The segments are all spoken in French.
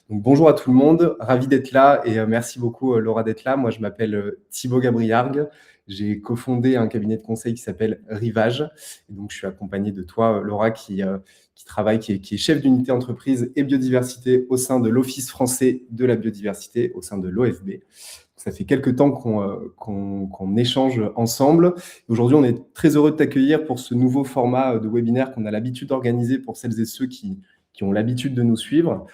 Donc, bonjour à tout le monde, ravi d'être là et merci beaucoup Laura d'être là. Moi, je m'appelle Thibaut Gabriargues. J'ai cofondé un cabinet de conseil qui s'appelle Rivage. Et donc, je suis accompagné de toi, Laura, qui travaille, qui est chef d'unité entreprise et biodiversité au sein de l'Office français de la biodiversité, au sein de l'OFB. Ça fait quelques temps qu'on échange ensemble. Aujourd'hui, on est très heureux de t'accueillir pour ce nouveau format de webinaire qu'on a l'habitude d'organiser pour celles et ceux qui ont l'habitude de nous suivre.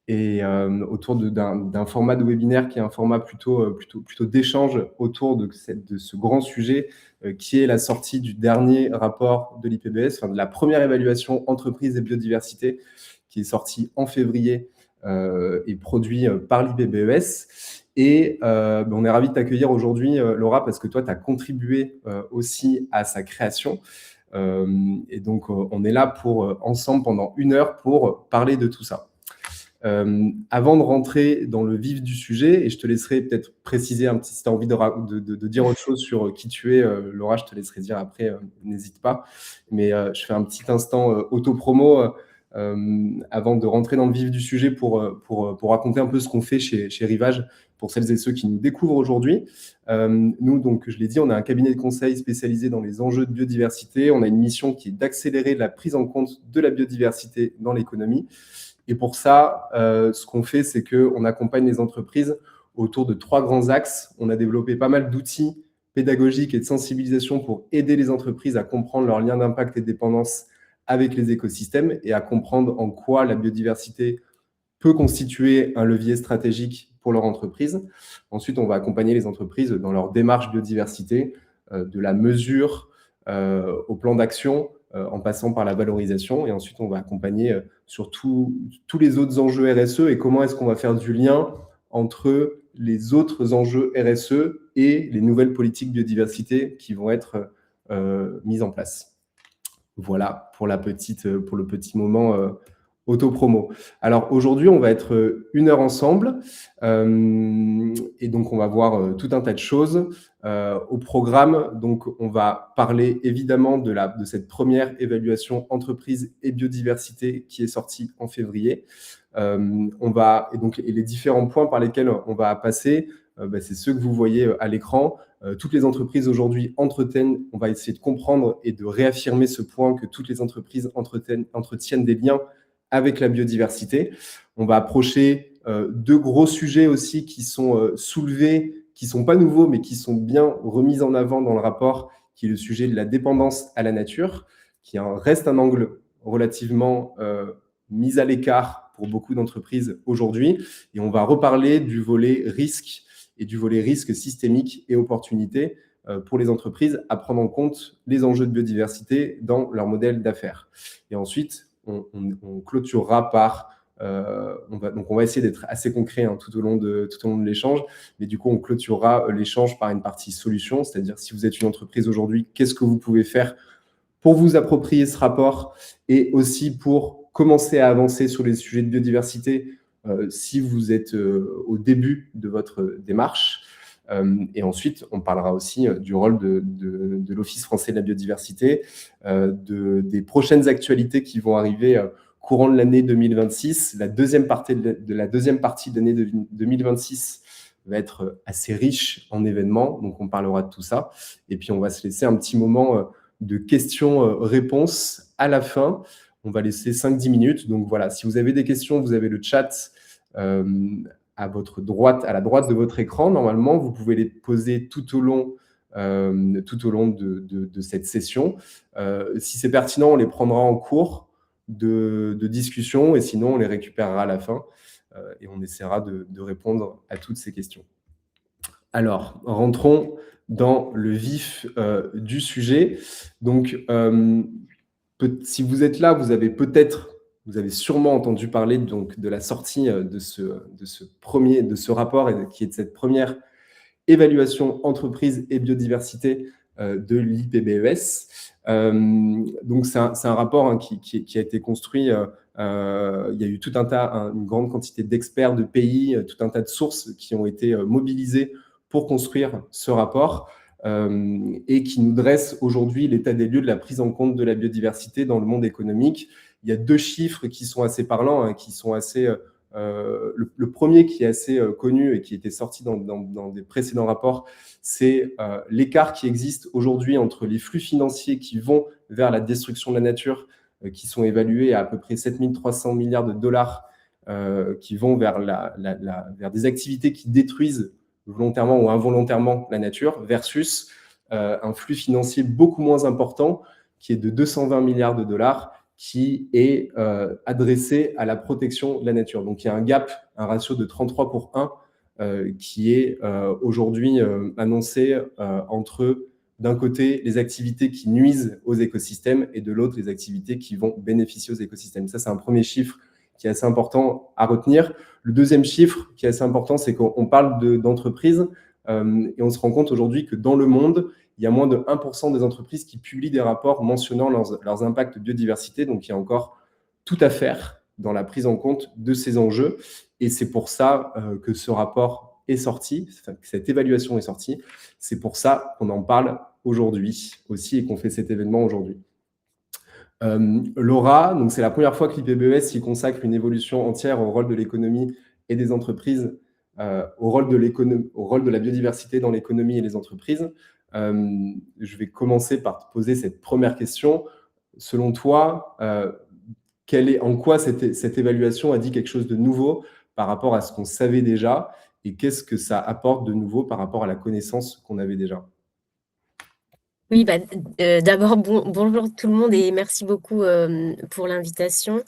Et autour d'un format de webinaire qui est un format plutôt d'échange autour de ce grand sujet qui est la sortie du dernier rapport de l'IPBES, enfin de la première évaluation entreprise et biodiversité qui est sortie en février et produit par l'IPBES. Et on est ravis de t'accueillir aujourd'hui, Laura, parce que toi, tu as contribué aussi à sa création. Et donc, on est là ensemble pendant 1 heure pour parler de tout ça. Avant de rentrer dans le vif du sujet, et je te laisserai peut-être préciser un petit, si tu as envie de dire autre chose sur qui tu es, Laura, je te laisserai dire après, n'hésite pas. Mais je fais un petit instant auto-promo avant de rentrer dans le vif du sujet pour raconter un peu ce qu'on fait chez Rivage, pour celles et ceux qui nous découvrent aujourd'hui. Nous, donc, je l'ai dit, on a un cabinet de conseil spécialisé dans les enjeux de biodiversité. On a une mission qui est d'accélérer la prise en compte de la biodiversité dans l'économie. Et pour ça, ce qu'on fait, c'est qu'on accompagne les entreprises autour de 3 grands axes. On a développé pas mal d'outils pédagogiques et de sensibilisation pour aider les entreprises à comprendre leur lien d'impact et de dépendance avec les écosystèmes et à comprendre en quoi la biodiversité peut constituer un levier stratégique pour leur entreprise. Ensuite, on va accompagner les entreprises dans leur démarche biodiversité, de la mesure au plan d'action, en passant par la valorisation. Et ensuite, on va accompagner sur tous les autres enjeux RSE et comment est-ce qu'on va faire du lien entre les autres enjeux RSE et les nouvelles politiques biodiversité qui vont être mises en place. Voilà pour le petit moment auto-promo. Alors aujourd'hui, on va être 1 heure ensemble et donc on va voir tout un tas de choses. Au programme, donc on va parler évidemment de cette première évaluation entreprise et biodiversité qui est sortie en février. Et les différents points par lesquels on va passer, c'est ceux que vous voyez à l'écran. Toutes les entreprises aujourd'hui entretiennent, on va essayer de comprendre et de réaffirmer ce point que toutes les entreprises entretiennent des liens avec la biodiversité. On va approcher 2 gros sujets aussi qui sont soulevés, qui ne sont pas nouveaux, mais qui sont bien remis en avant dans le rapport, qui est le sujet de la dépendance à la nature, qui reste un angle relativement mis à l'écart pour beaucoup d'entreprises aujourd'hui. Et on va reparler du volet risque et du volet risque systémique et opportunité pour les entreprises à prendre en compte les enjeux de biodiversité dans leur modèle d'affaires. Et ensuite, on clôturera par... on va essayer d'être assez concret tout au long de l'échange, mais du coup, on clôturera l'échange par une partie solution, c'est-à-dire si vous êtes une entreprise aujourd'hui, qu'est-ce que vous pouvez faire pour vous approprier ce rapport et aussi pour commencer à avancer sur les sujets de biodiversité si vous êtes au début de votre démarche. Et ensuite, on parlera aussi du rôle de l'Office français de la biodiversité, des prochaines actualités qui vont arriver courant de l'année 2026. La deuxième partie de l'année 2026 va être assez riche en événements, donc on parlera de tout ça. Et puis, on va se laisser un petit moment de questions-réponses à la fin. On va laisser 5-10 minutes. Donc voilà, si vous avez des questions, vous avez le chat à la droite de votre écran. Normalement, vous pouvez les poser tout au long de cette session. Si c'est pertinent, on les prendra en cours de discussion et sinon, on les récupérera à la fin et on essaiera de répondre à toutes ces questions. Alors, rentrons dans le vif du sujet. Donc, si vous êtes là, vous avez sûrement entendu parler donc, de la sortie de ce rapport et qui est de cette première évaluation entreprise et biodiversité de l'IPBES. Donc, c'est un rapport qui a été construit. Il y a eu une grande quantité d'experts de pays, tout un tas de sources qui ont été mobilisées pour construire ce rapport et qui nous dresse aujourd'hui l'état des lieux de la prise en compte de la biodiversité dans le monde économique. Il y a 2 chiffres qui sont assez parlants, qui sont assez Le premier qui est assez connu et qui était sorti dans des précédents rapports, c'est l'écart qui existe aujourd'hui entre les flux financiers qui vont vers la destruction de la nature, qui sont évalués à peu près 7 300 milliards de dollars, qui vont vers des activités qui détruisent volontairement ou involontairement la nature, versus un flux financier beaucoup moins important, qui est de 220 milliards de dollars, qui est adressé à la protection de la nature. Donc il y a un gap, un ratio de 33 pour 1, qui est aujourd'hui annoncé entre, d'un côté, les activités qui nuisent aux écosystèmes et de l'autre, les activités qui vont bénéficier aux écosystèmes. Ça, c'est un premier chiffre qui est assez important à retenir. Le deuxième chiffre qui est assez important, c'est qu'on parle d'entreprises et on se rend compte aujourd'hui que dans le monde, il y a moins de 1% des entreprises qui publient des rapports mentionnant leurs impacts de biodiversité. Donc, il y a encore tout à faire dans la prise en compte de ces enjeux. Et c'est pour ça que ce rapport est sorti, que cette évaluation est sortie. C'est pour ça qu'on en parle aujourd'hui aussi et qu'on fait cet événement aujourd'hui. Laura, donc c'est la première fois que l'IPBES y consacre une évolution entière au rôle de l'économie et des entreprises, au rôle de la biodiversité dans l'économie et les entreprises. Je vais commencer par te poser cette première question. Selon toi, en quoi cette évaluation a dit quelque chose de nouveau par rapport à ce qu'on savait déjà, et qu'est-ce que ça apporte de nouveau par rapport à la connaissance qu'on avait déjà? Oui, d'abord, bonjour tout le monde et merci beaucoup pour l'invitation.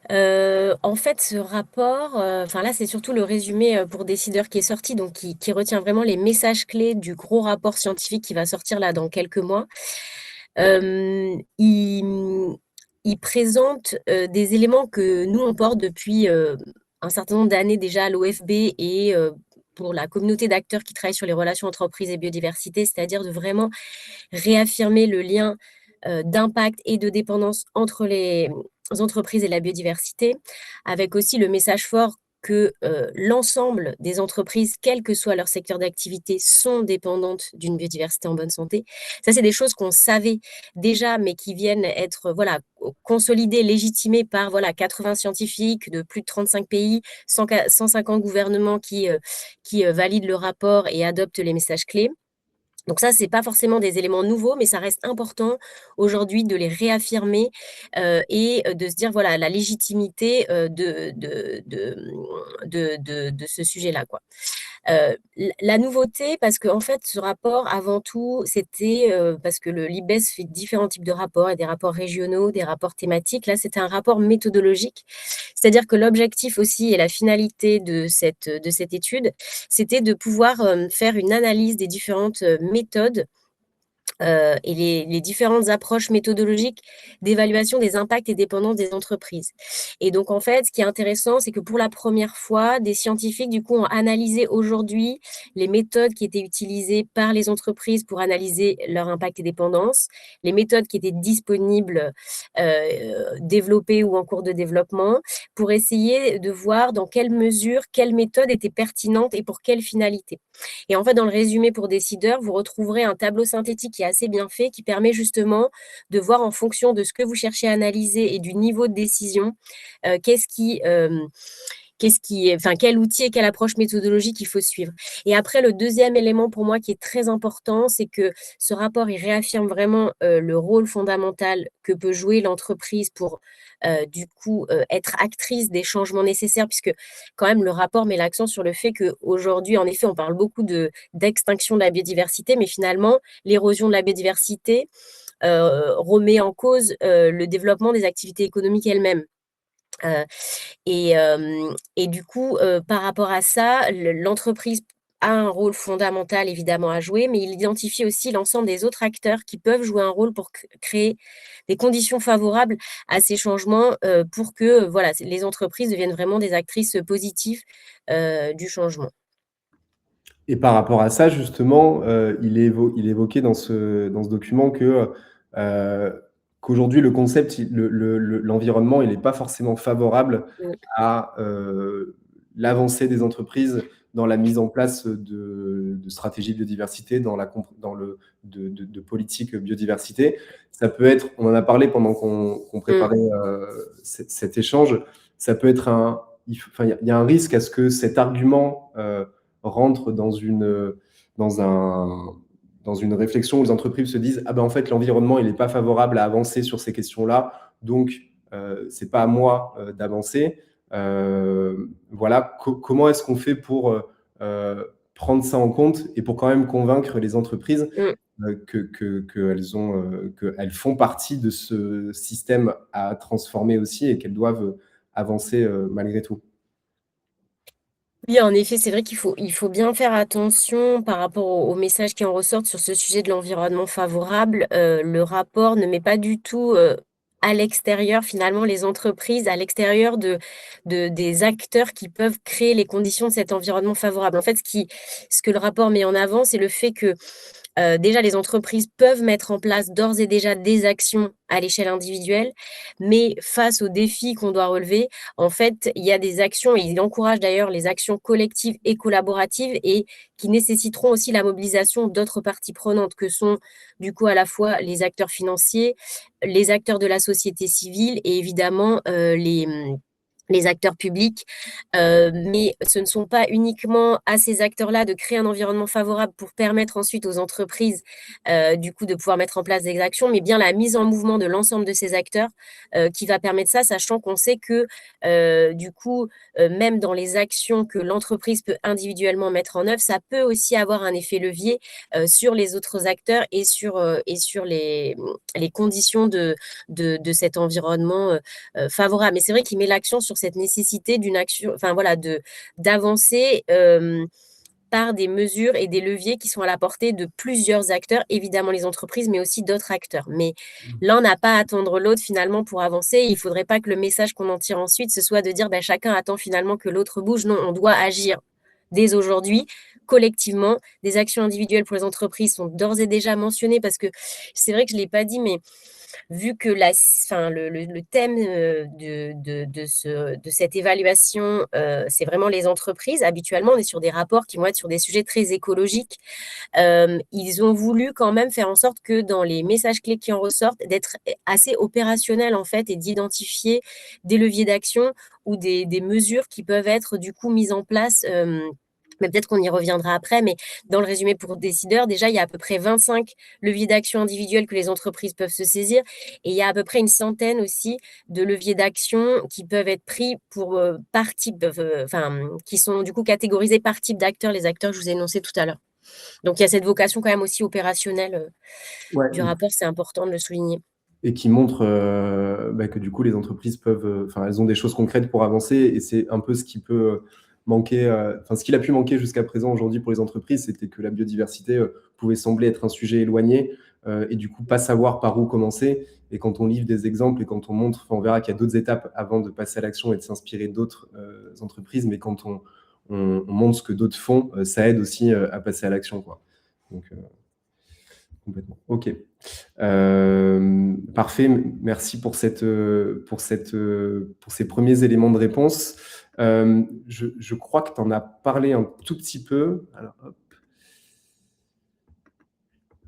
En fait, ce rapport, enfin là, c'est surtout le résumé pour décideurs qui est sorti, donc qui retient vraiment les messages clés du gros rapport scientifique qui va sortir là dans quelques mois. Il présente des éléments que nous, on porte depuis un certain nombre d'années déjà à l'OFB et pour la communauté d'acteurs qui travaillent sur les relations entreprises et biodiversité, c'est-à-dire de vraiment réaffirmer le lien d'impact et de dépendance entre les entreprises et la biodiversité, avec aussi le message fort que l'ensemble des entreprises, quel que soit leur secteur d'activité, sont dépendantes d'une biodiversité en bonne santé. Ça, c'est des choses qu'on savait déjà, mais qui viennent être consolidées, légitimées par 80 scientifiques de plus de 35 pays, 150 gouvernements qui valident le rapport et adoptent les messages clés. Donc ça, ce n'est pas forcément des éléments nouveaux, mais ça reste important aujourd'hui de les réaffirmer et de se dire, voilà, la légitimité de ce sujet-là, quoi. La nouveauté, parce qu'en fait, ce rapport, avant tout, c'était parce que le LIBES fait différents types de rapports, et des rapports régionaux, des rapports thématiques. Là, c'était un rapport méthodologique, c'est-à-dire que l'objectif aussi et la finalité de cette étude, c'était de pouvoir faire une analyse des différentes méthodes et les différentes approches méthodologiques d'évaluation des impacts et dépendances des entreprises. Et donc, en fait, ce qui est intéressant, c'est que pour la première fois, des scientifiques, du coup, ont analysé aujourd'hui les méthodes qui étaient utilisées par les entreprises pour analyser leur impact et dépendance, les méthodes qui étaient disponibles, développées ou en cours de développement, pour essayer de voir dans quelle mesure, quelle méthode était pertinente et pour quelle finalité. Et en fait, dans le résumé pour décideurs, vous retrouverez un tableau synthétique qui est assez bien fait, qui permet justement de voir en fonction de ce que vous cherchez à analyser et du niveau de décision, quel outil et quelle approche méthodologique il faut suivre. Et après, le deuxième élément pour moi qui est très important, c'est que ce rapport, il réaffirme vraiment le rôle fondamental que peut jouer l'entreprise pour, être actrice des changements nécessaires, puisque quand même le rapport met l'accent sur le fait qu'aujourd'hui, en effet, on parle beaucoup d'extinction de la biodiversité, mais finalement, l'érosion de la biodiversité remet en cause le développement des activités économiques elles-mêmes. Et du coup, par rapport à ça, l'entreprise a un rôle fondamental évidemment à jouer, mais il identifie aussi l'ensemble des autres acteurs qui peuvent jouer un rôle pour créer des conditions favorables à ces changements, pour que les entreprises deviennent vraiment des actrices positives du changement. Et par rapport à ça, justement, il est évoqué dans ce document qu'aujourd'hui, le concept, l'environnement, il n'est pas forcément favorable à l'avancée des entreprises dans la mise en place de stratégies de biodiversité, de politiques biodiversité. Ça peut être, on en a parlé pendant qu'on préparait cet échange, ça peut être il y a un risque à ce que cet argument rentre dans une réflexion où les entreprises se disent ah ben en fait l'environnement il n'est pas favorable à avancer sur ces questions-là, donc c'est pas à moi d'avancer. Voilà, comment est-ce qu'on fait pour prendre ça en compte et pour quand même convaincre les entreprises qu'elles font partie de ce système à transformer aussi et qu'elles doivent avancer malgré tout. Oui, en effet, c'est vrai il faut bien faire attention par rapport aux messages qui en ressortent sur ce sujet de l'environnement favorable. Le rapport ne met pas du tout à l'extérieur, finalement, les entreprises, à l'extérieur des acteurs qui peuvent créer les conditions de cet environnement favorable. En fait, ce que le rapport met en avant, c'est le fait que déjà, les entreprises peuvent mettre en place d'ores et déjà des actions à l'échelle individuelle, mais face aux défis qu'on doit relever, en fait, il y a des actions, et il encourage d'ailleurs les actions collectives et collaboratives et qui nécessiteront aussi la mobilisation d'autres parties prenantes que sont du coup à la fois les acteurs financiers, les acteurs de la société civile et évidemment les acteurs publics, mais ce ne sont pas uniquement à ces acteurs-là de créer un environnement favorable pour permettre ensuite aux entreprises, du coup, de pouvoir mettre en place des actions, mais bien la mise en mouvement de l'ensemble de ces acteurs qui va permettre ça, sachant qu'on sait que, du coup, même dans les actions que l'entreprise peut individuellement mettre en œuvre, ça peut aussi avoir un effet levier sur les autres acteurs et sur les conditions de cet environnement favorable. Mais c'est vrai qu'il met l'action sur cette nécessité d'une action, enfin voilà, d'avancer par des mesures et des leviers qui sont à la portée de plusieurs acteurs, évidemment les entreprises, mais aussi d'autres acteurs. Mais l'un n'a pas à attendre l'autre finalement pour avancer. Il ne faudrait pas que le message qu'on en tire ensuite, ce soit de dire ben, chacun attend finalement que l'autre bouge. Non, on doit agir dès aujourd'hui, collectivement. Des actions individuelles pour les entreprises sont d'ores et déjà mentionnées parce que c'est vrai que je ne l'ai pas dit, mais vu que le thème de cette évaluation, c'est vraiment les entreprises, habituellement, on est sur des rapports qui vont être sur des sujets très écologiques. Ils ont voulu quand même faire en sorte que dans les messages clés qui en ressortent, d'être assez opérationnel en fait et d'identifier des leviers d'action ou des mesures qui peuvent être du coup mises en place. Mais peut-être qu'on y reviendra après, mais dans le résumé pour décideurs, déjà, il y a à peu près 25 leviers d'action individuels que les entreprises peuvent se saisir et il y a à peu près une centaine aussi de leviers d'action qui peuvent être pris par type, qui sont du coup catégorisés par type d'acteurs, les acteurs que je vous ai énoncés tout à l'heure. Donc, il y a cette vocation quand même aussi opérationnelle du rapport, c'est important de le souligner. Et qui montre que du coup, les entreprises peuvent, elles ont des choses concrètes pour avancer et c'est un peu ce qui peut manquer, ce qu'il a pu manquer jusqu'à présent aujourd'hui pour les entreprises, c'était que la biodiversité pouvait sembler être un sujet éloigné et du coup pas savoir par où commencer. Et quand on livre des exemples et quand on montre, on verra qu'il y a d'autres étapes avant de passer à l'action et de s'inspirer d'autres entreprises, mais quand on montre ce que d'autres font, ça aide aussi à passer à l'action, quoi. Donc, complètement. Ok. Parfait. Merci pour ces premiers éléments de réponse. Je crois que tu en as parlé un tout petit peu. Alors, hop.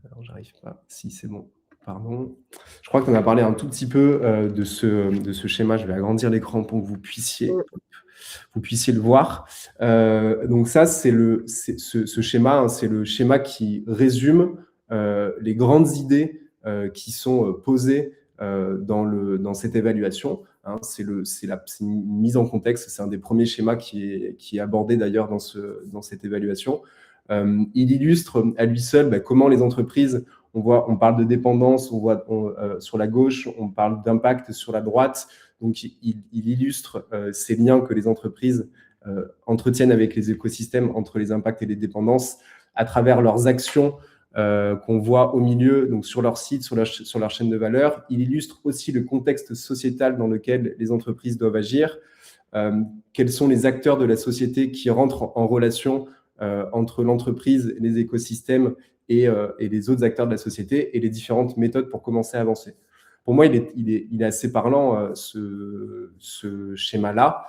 Alors, j'arrive pas. Si, c'est bon. Pardon. Je crois que tu en as parlé un tout petit peu de ce schéma. Je vais agrandir l'écran pour que vous puissiez le voir. Donc ça, ce schéma, hein, c'est le schéma qui résume les grandes idées qui sont posées dans cette évaluation. Hein, c'est une mise en contexte, c'est un des premiers schémas qui est abordé d'ailleurs dans cette évaluation. Il illustre à lui seul comment les entreprises, on parle de dépendance, sur la gauche, on parle d'impact sur la droite. Donc, il illustre ces liens que les entreprises entretiennent avec les écosystèmes entre les impacts et les dépendances à travers leurs actions qu'on voit au milieu, donc sur leur site, sur leur chaîne de valeur. Il illustre aussi le contexte sociétal dans lequel les entreprises doivent agir, quels sont les acteurs de la société qui rentrent en relation entre l'entreprise, les écosystèmes et les autres acteurs de la société et les différentes méthodes pour commencer à avancer. Pour moi, il est assez parlant, ce schéma-là,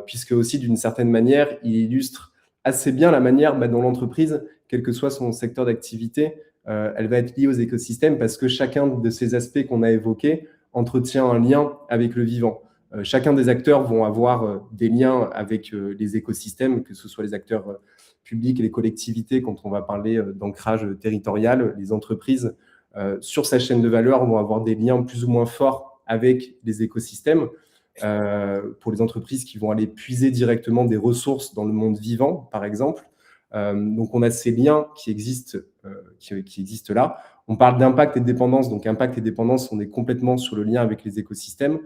puisque aussi, d'une certaine manière, il illustre assez bien la manière dont l'entreprise, quel que soit son secteur d'activité, elle va être liée aux écosystèmes parce que chacun de ces aspects qu'on a évoqués entretient un lien avec le vivant. chacun des acteurs vont avoir des liens avec les écosystèmes, que ce soit les acteurs publics et les collectivités, quand on va parler d'ancrage territorial, les entreprises sur sa chaîne de valeur vont avoir des liens plus ou moins forts avec les écosystèmes. Pour les entreprises qui vont aller puiser directement des ressources dans le monde vivant, par exemple. Donc, on a ces liens qui existent là. On parle d'impact et de dépendance. Donc, impact et dépendance, on est complètement sur le lien avec les écosystèmes.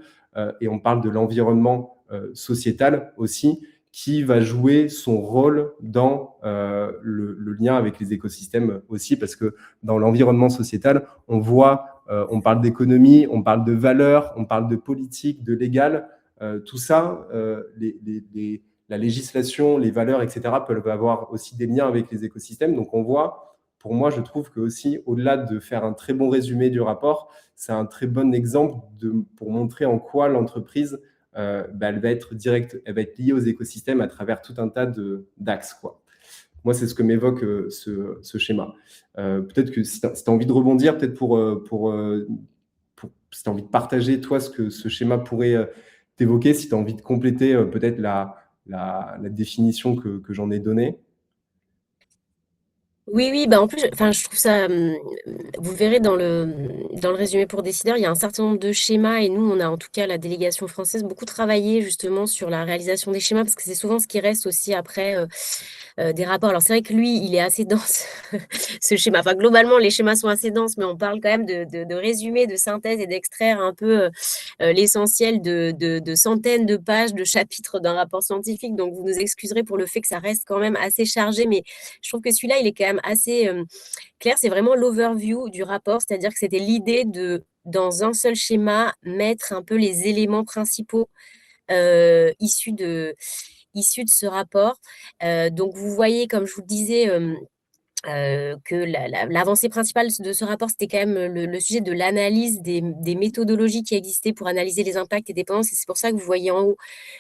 Et on parle de l'environnement sociétal aussi, qui va jouer son rôle dans le lien avec les écosystèmes aussi, parce que dans l'environnement sociétal, on voit, on parle d'économie, on parle de valeurs, on parle de politique, de légal, tout ça, la législation, les valeurs, etc., peuvent avoir aussi des liens avec les écosystèmes. Donc on voit, pour moi, je trouve que aussi, au-delà de faire un très bon résumé du rapport, c'est un très bon exemple pour montrer en quoi l'entreprise elle va être elle va être liée aux écosystèmes à travers tout un tas d'axes, quoi. Moi, c'est ce que m'évoque ce schéma. Peut-être que si tu as envie de rebondir, peut-être si tu as envie de partager, toi, ce que ce schéma pourrait t'évoquer, si tu as envie de compléter peut-être la définition que j'en ai donnée. Oui, oui, bah en plus, enfin, je trouve ça, vous verrez dans le résumé pour décideurs, il y a un certain nombre de schémas et nous, on a en tout cas la délégation française beaucoup travaillé justement sur la réalisation des schémas parce que c'est souvent ce qui reste aussi après des rapports. Alors c'est vrai que lui, il est assez dense, ce schéma. Enfin, globalement, les schémas sont assez denses, mais on parle quand même de résumé, de synthèse et d'extraire un peu l'essentiel de centaines de pages, de chapitres d'un rapport scientifique. Donc vous nous excuserez pour le fait que ça reste quand même assez chargé, mais je trouve que celui-là, il est quand même assez clair. C'est vraiment l'overview du rapport, c'est-à-dire que c'était l'idée de, dans un seul schéma, mettre un peu les éléments principaux issus de ce rapport. Donc vous voyez, comme je vous le disais, que l'avancée principale de ce rapport, c'était quand même le sujet de l'analyse des méthodologies qui existaient pour analyser les impacts et dépendances. Et c'est pour ça que vous voyez en haut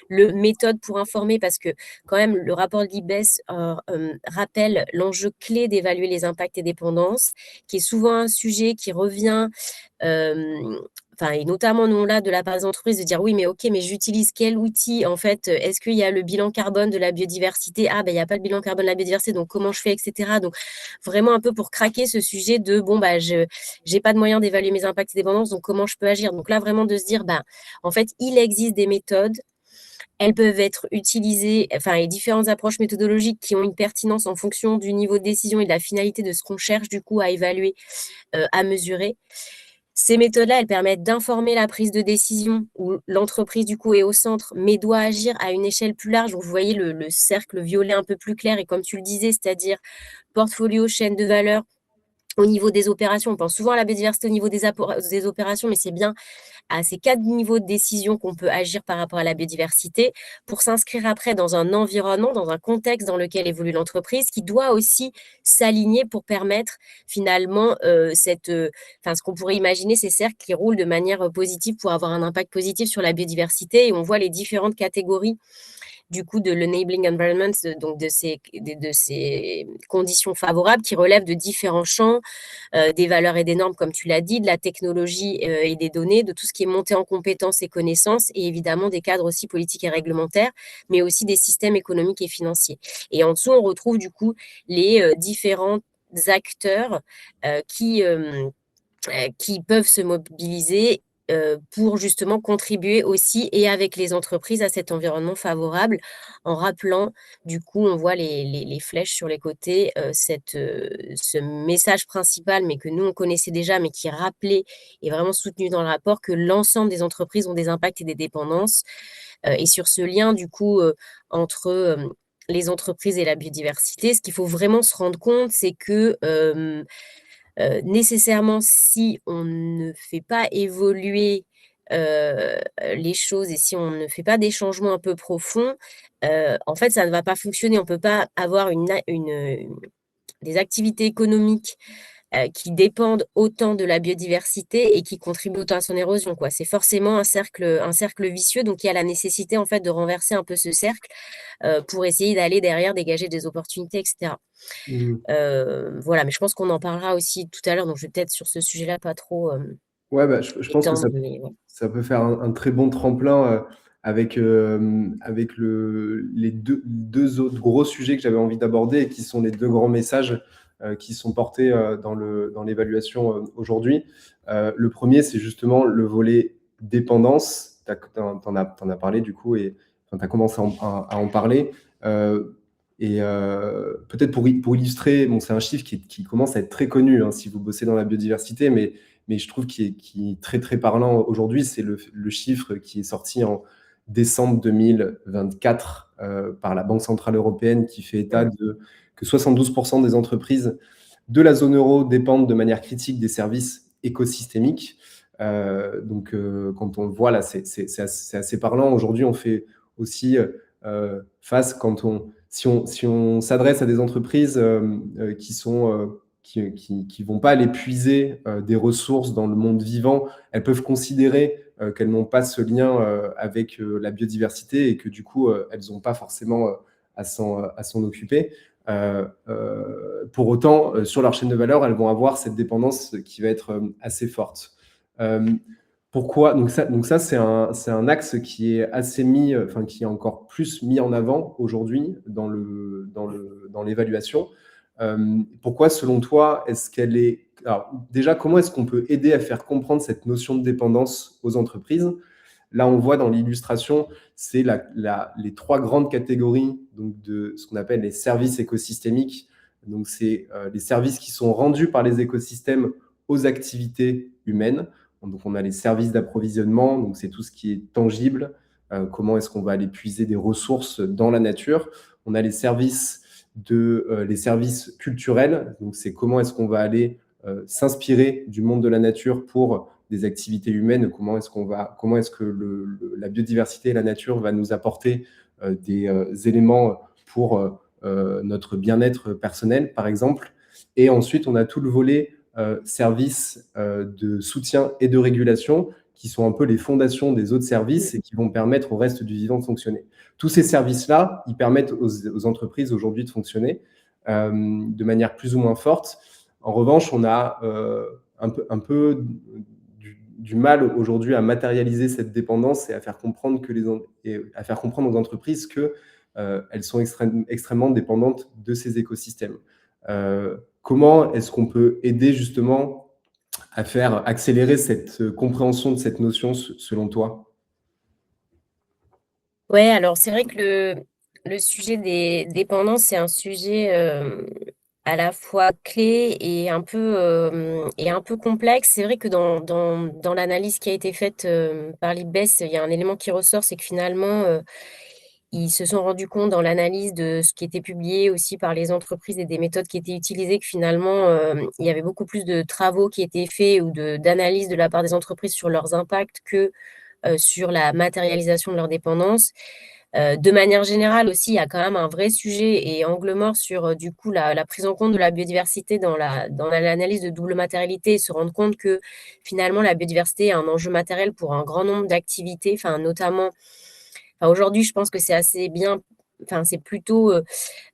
le méthode pour informer, parce que quand même, le rapport de l'IBES rappelle l'enjeu clé d'évaluer les impacts et dépendances, qui est souvent un sujet qui revient enfin, et notamment nous là de la part des entreprises de dire oui mais ok mais j'utilise quel outil en fait, est-ce qu'il y a le bilan carbone de la biodiversité, ah ben il n'y a pas le bilan carbone de la biodiversité donc comment je fais, etc. Donc vraiment un peu pour craquer ce sujet de bon bah je j'ai pas de moyen d'évaluer mes impacts et dépendances donc comment je peux agir, donc là vraiment de se dire bah en fait il existe des méthodes, elles peuvent être utilisées, enfin, et différentes approches méthodologiques qui ont une pertinence en fonction du niveau de décision et de la finalité de ce qu'on cherche du coup à évaluer, à mesurer. Ces méthodes-là, elles permettent d'informer la prise de décision où l'entreprise, du coup, est au centre, mais doit agir à une échelle plus large. Donc, vous voyez le cercle violet un peu plus clair. Et comme tu le disais, c'est-à-dire portfolio, chaîne de valeur, au niveau des opérations. On pense souvent à la biodiversité au niveau des opérations, mais c'est bien à ces 4 niveaux de décision qu'on peut agir par rapport à la biodiversité pour s'inscrire après dans un environnement, dans un contexte dans lequel évolue l'entreprise qui doit aussi s'aligner pour permettre finalement ce qu'on pourrait imaginer, ces cercles qui roulent de manière positive pour avoir un impact positif sur la biodiversité. Et on voit les différentes catégories du coup de l'enabling environment, donc de ces conditions favorables qui relèvent de différents champs, des valeurs et des normes, comme tu l'as dit, de la technologie et des données, de tout ce qui est monté en compétences et connaissances, et évidemment des cadres aussi politiques et réglementaires, mais aussi des systèmes économiques et financiers. Et en dessous, on retrouve du coup les différents acteurs qui peuvent se mobiliser pour justement contribuer aussi et avec les entreprises à cet environnement favorable, en rappelant, du coup, on voit les flèches sur les côtés, ce message principal, mais que nous, on connaissait déjà, mais qui est rappelé et vraiment soutenu dans le rapport, que l'ensemble des entreprises ont des impacts et des dépendances. Et sur ce lien, du coup, entre les entreprises et la biodiversité, ce qu'il faut vraiment se rendre compte, c'est que nécessairement, si on ne fait pas évoluer les choses et si on ne fait pas des changements un peu profonds, en fait, ça ne va pas fonctionner. On ne peut pas avoir des activités économiques qui dépendent autant de la biodiversité et qui contribuent autant à son érosion, quoi. C'est forcément un cercle vicieux, donc il y a la nécessité en fait de renverser un peu ce cercle pour essayer d'aller derrière, dégager des opportunités, etc. Mmh. Voilà, mais je pense qu'on en parlera aussi tout à l'heure, donc je vais peut-être sur ce sujet-là pas trop. Ouais, bah, je pense que étendre les ouais. ça peut faire un très bon tremplin, avec les deux autres gros sujets que j'avais envie d'aborder et qui sont les 2 grands messages, qui sont portés, dans l'évaluation, aujourd'hui. Le premier, c'est justement le volet dépendance. Tu as parlé du coup et enfin, tu as commencé à en parler. Heu Peut-être pour illustrer, bon, c'est un chiffre qui commence à être très connu, hein, si vous bossez dans la biodiversité, mais je trouve qui est très, très parlant aujourd'hui, c'est le chiffre qui est sorti en décembre 2024 par la Banque centrale européenne, qui fait état Mmh. de que 72% des entreprises de la zone euro dépendent de manière critique des services écosystémiques. Donc, quand on le voit là, c'est assez parlant. Aujourd'hui, on fait aussi face si on s'adresse à des entreprises qui vont pas aller puiser des ressources dans le monde vivant, elles peuvent considérer qu'elles n'ont pas ce lien avec la biodiversité et que du coup, elles n'ont pas forcément à s'en occuper. Pour autant, sur leur chaîne de valeur, elles vont avoir cette dépendance qui va être assez forte. Euh, Pourquoi? Donc ça c'est un axe qui est assez mis, enfin qui est encore plus mis en avant aujourd'hui dans l'évaluation. Pourquoi, selon toi, est-ce qu'elle est... Alors, déjà, comment est-ce qu'on peut aider à faire comprendre cette notion de dépendance aux entreprises? Là, on voit dans l'illustration, c'est les 3 grandes catégories donc, de ce qu'on appelle les services écosystémiques. Donc, c'est les services qui sont rendus par les écosystèmes aux activités humaines. Donc, on a les services d'approvisionnement, donc c'est tout ce qui est tangible. Comment est-ce qu'on va aller puiser des ressources dans la nature? On a les services culturels, donc c'est comment est-ce qu'on va aller s'inspirer du monde de la nature pour des activités humaines, comment est-ce que la biodiversité et la nature va nous apporter des éléments pour notre bien-être personnel, par exemple. Et ensuite, on a tout le volet services de soutien et de régulation, qui sont un peu les fondations des autres services et qui vont permettre au reste du vivant de fonctionner. Tous ces services-là, ils permettent aux entreprises aujourd'hui de fonctionner de manière plus ou moins forte. En revanche, on a un peu du mal aujourd'hui à matérialiser cette dépendance et à faire comprendre aux entreprises que elles sont extrêmement dépendantes de ces écosystèmes. Comment est-ce qu'on peut aider justement à faire accélérer cette compréhension de cette notion selon toi? Ouais, alors c'est vrai que le sujet des dépendances, c'est un sujet à la fois clé et un peu complexe. C'est vrai que dans l'analyse qui a été faite par l'IBES, il y a un élément qui ressort, c'est que finalement, ils se sont rendus compte dans l'analyse de ce qui était publié aussi par les entreprises et des méthodes qui étaient utilisées que finalement, il y avait beaucoup plus de travaux qui étaient faits ou d'analyses de la part des entreprises sur leurs impacts que sur la matérialisation de leur dépendance. De manière générale aussi, il y a quand même un vrai sujet et angle mort sur du coup la prise en compte de la biodiversité dans l'analyse de double matérialité et se rendre compte que finalement la biodiversité est un enjeu matériel pour un grand nombre d'activités, enfin notamment, enfin, aujourd'hui je pense que c'est assez bien, enfin c'est plutôt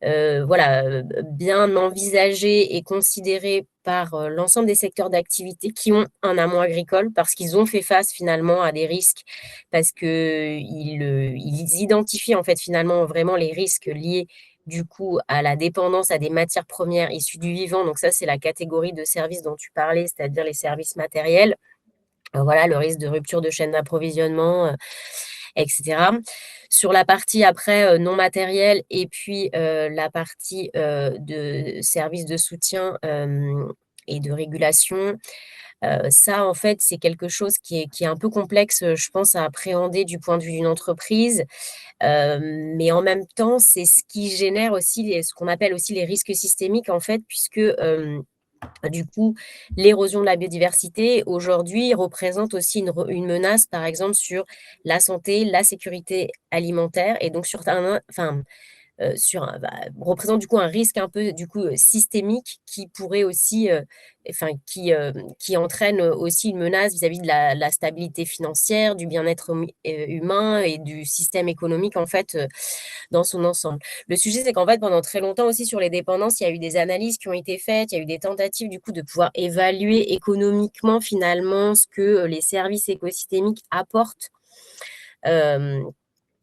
voilà, bien envisagé et considéré par l'ensemble des secteurs d'activité qui ont un amont agricole parce qu'ils ont fait face finalement à des risques, parce qu'ils identifient en fait finalement vraiment les risques liés du coup à la dépendance à des matières premières issues du vivant. Donc ça, c'est la catégorie de services dont tu parlais, c'est-à-dire les services matériels. Voilà, le risque de rupture de chaîne d'approvisionnement, etc. Sur la partie après non matérielle et puis la partie de services de soutien et de régulation, ça en fait c'est quelque chose qui est un peu complexe, je pense à appréhender du point de vue d'une entreprise. Mais en même temps, c'est ce qui génère aussi ce qu'on appelle aussi les risques systémiques en fait, puisque du coup, l'érosion de la biodiversité, aujourd'hui, représente aussi une menace, par exemple, sur la santé, la sécurité alimentaire et donc sur enfin, représente du coup un risque un peu du coup systémique qui pourrait aussi, qui entraîne aussi une menace vis-à-vis de la stabilité financière, du bien-être humain et du système économique en fait dans son ensemble. Le sujet, c'est qu'en fait, pendant très longtemps aussi sur les dépendances, il y a eu des analyses qui ont été faites, il y a eu des tentatives du coup de pouvoir évaluer économiquement finalement ce que les services écosystémiques apportent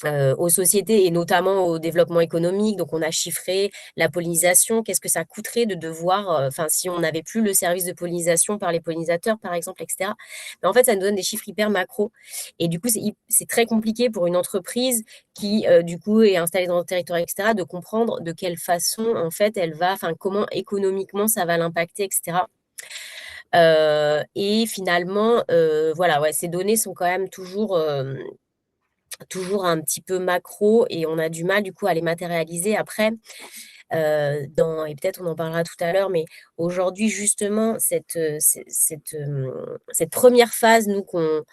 aux sociétés et notamment au développement économique. Donc, on a chiffré la pollinisation, qu'est-ce que ça coûterait de devoir, si on n'avait plus le service de pollinisation par les pollinisateurs, par exemple, etc. Mais en fait, ça nous donne des chiffres hyper macro. Et du coup, c'est très compliqué pour une entreprise qui, du coup, est installée dans le territoire, etc., de comprendre de quelle façon, en fait, comment économiquement ça va l'impacter, etc. Et finalement, voilà, ouais, ces données sont quand même toujours un petit peu macro et on a du mal du coup à les matérialiser après. Et peut-être on en parlera tout à l'heure, mais aujourd'hui justement cette première phase nous qu'on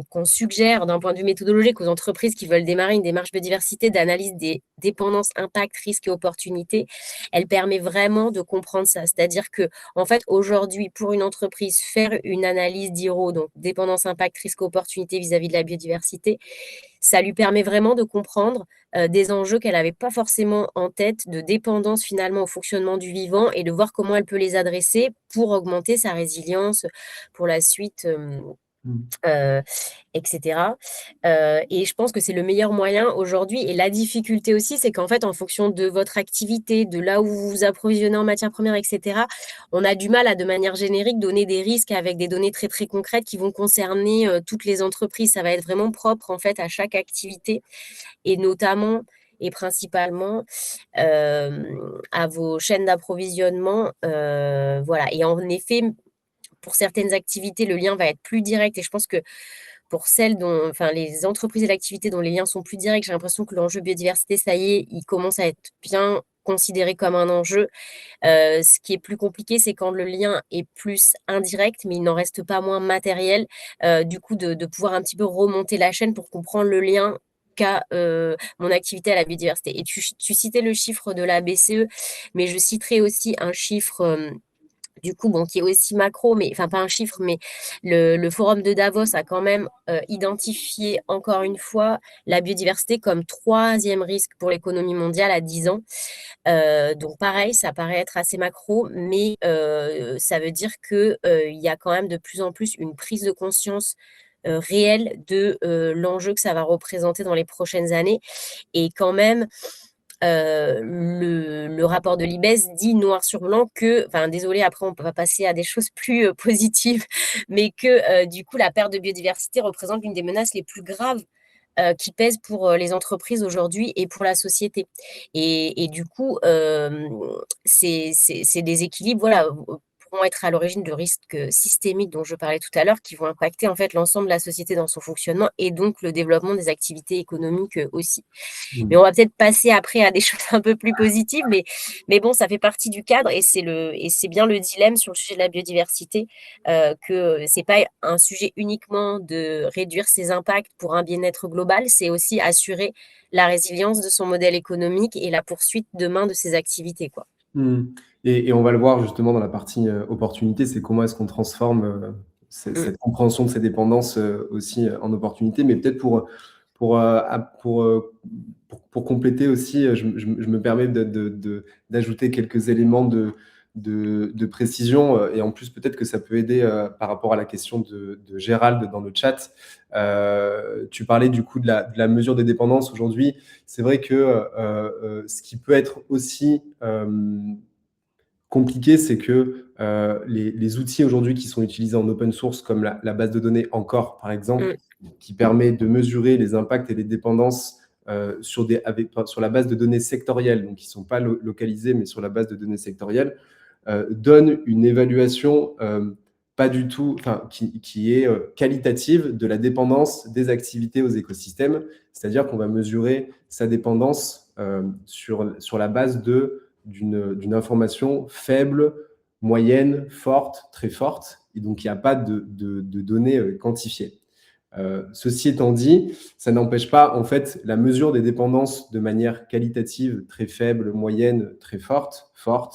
qu'on suggère d'un point de vue méthodologique aux entreprises qui veulent démarrer une démarche biodiversité d'analyse des dépendances, impacts, risques et opportunités, elle permet vraiment de comprendre ça. C'est-à-dire que en fait aujourd'hui pour une entreprise faire une analyse d'IRO, donc dépendance, impact, risque, opportunité vis-à-vis de la biodiversité, ça lui permet vraiment de comprendre des enjeux qu'elle n'avait pas forcément en tête, de dépendance finalement au fonctionnement du vivant et de voir comment elle peut les adresser pour augmenter sa résilience pour la suite, euh, etc. Et je pense que c'est le meilleur moyen aujourd'hui. Et la difficulté aussi, c'est qu'en fait, en fonction de votre activité, de là où vous vous approvisionnez en matières premières, etc., on a du mal à, de manière générique, donner des risques avec des données très, très concrètes qui vont concerner toutes les entreprises. Ça va être vraiment propre, en fait, à chaque activité et notamment et principalement à vos chaînes d'approvisionnement. Voilà. Et en effet, pour certaines activités, le lien va être plus direct. Et je pense que pour les entreprises et l'activité dont les liens sont plus directs, j'ai l'impression que l'enjeu biodiversité, ça y est, il commence à être bien considéré comme un enjeu. Ce qui est plus compliqué, c'est quand le lien est plus indirect, mais il n'en reste pas moins matériel. Du coup, de pouvoir un petit peu remonter la chaîne pour comprendre le lien qu'a mon activité à la biodiversité. Et tu citais le chiffre de la BCE, mais je citerai aussi un chiffre du coup, qui est aussi macro, mais enfin pas un chiffre, mais le forum de Davos a quand même identifié encore une fois la biodiversité comme troisième risque pour l'économie mondiale à 10 ans. Donc pareil, ça paraît être assez macro, mais ça veut dire qu'il y a quand même de plus en plus une prise de conscience réelle de l'enjeu que ça va représenter dans les prochaines années. Et quand même, le rapport de l'IBES dit noir sur blanc que, désolé, après on va passer à des choses plus positives, mais que du coup la perte de biodiversité représente l'une des menaces les plus graves qui pèsent pour les entreprises aujourd'hui et pour la société. Et du coup, ces déséquilibres, voilà, pourront être à l'origine de risques systémiques dont je parlais tout à l'heure, qui vont impacter en fait l'ensemble de la société dans son fonctionnement et donc le développement des activités économiques aussi. Mais on va peut-être passer après à des choses un peu plus positives, mais bon, ça fait partie du cadre et c'est bien le dilemme sur le sujet de la biodiversité, que c'est pas un sujet uniquement de réduire ses impacts pour un bien-être global, c'est aussi assurer la résilience de son modèle économique et la poursuite demain de ses activités, quoi. Et on va le voir justement dans la partie opportunité, c'est comment est-ce qu'on transforme cette compréhension de ces dépendances aussi en opportunité. Mais peut-être pour compléter aussi, je me permets d'ajouter quelques éléments de précision. Et en plus, peut-être que ça peut aider par rapport à la question de Gérald dans le chat. Tu parlais du coup de la mesure des dépendances aujourd'hui. C'est vrai que ce qui peut être aussi compliqué, c'est que les outils aujourd'hui qui sont utilisés en open source, comme la base de données Encore, par exemple, qui permet de mesurer les impacts et les dépendances sur la base de données sectorielles, donc qui ne sont pas localisées, mais sur la base de données sectorielles, donne une évaluation pas du tout, qui est qualitative de la dépendance des activités aux écosystèmes. C'est-à-dire qu'on va mesurer sa dépendance sur la base d'une information faible, moyenne, forte, très forte, et donc il n'y a pas de données quantifiées. Ceci étant dit, ça n'empêche pas, en fait, la mesure des dépendances de manière qualitative très faible, moyenne, très forte, enfin,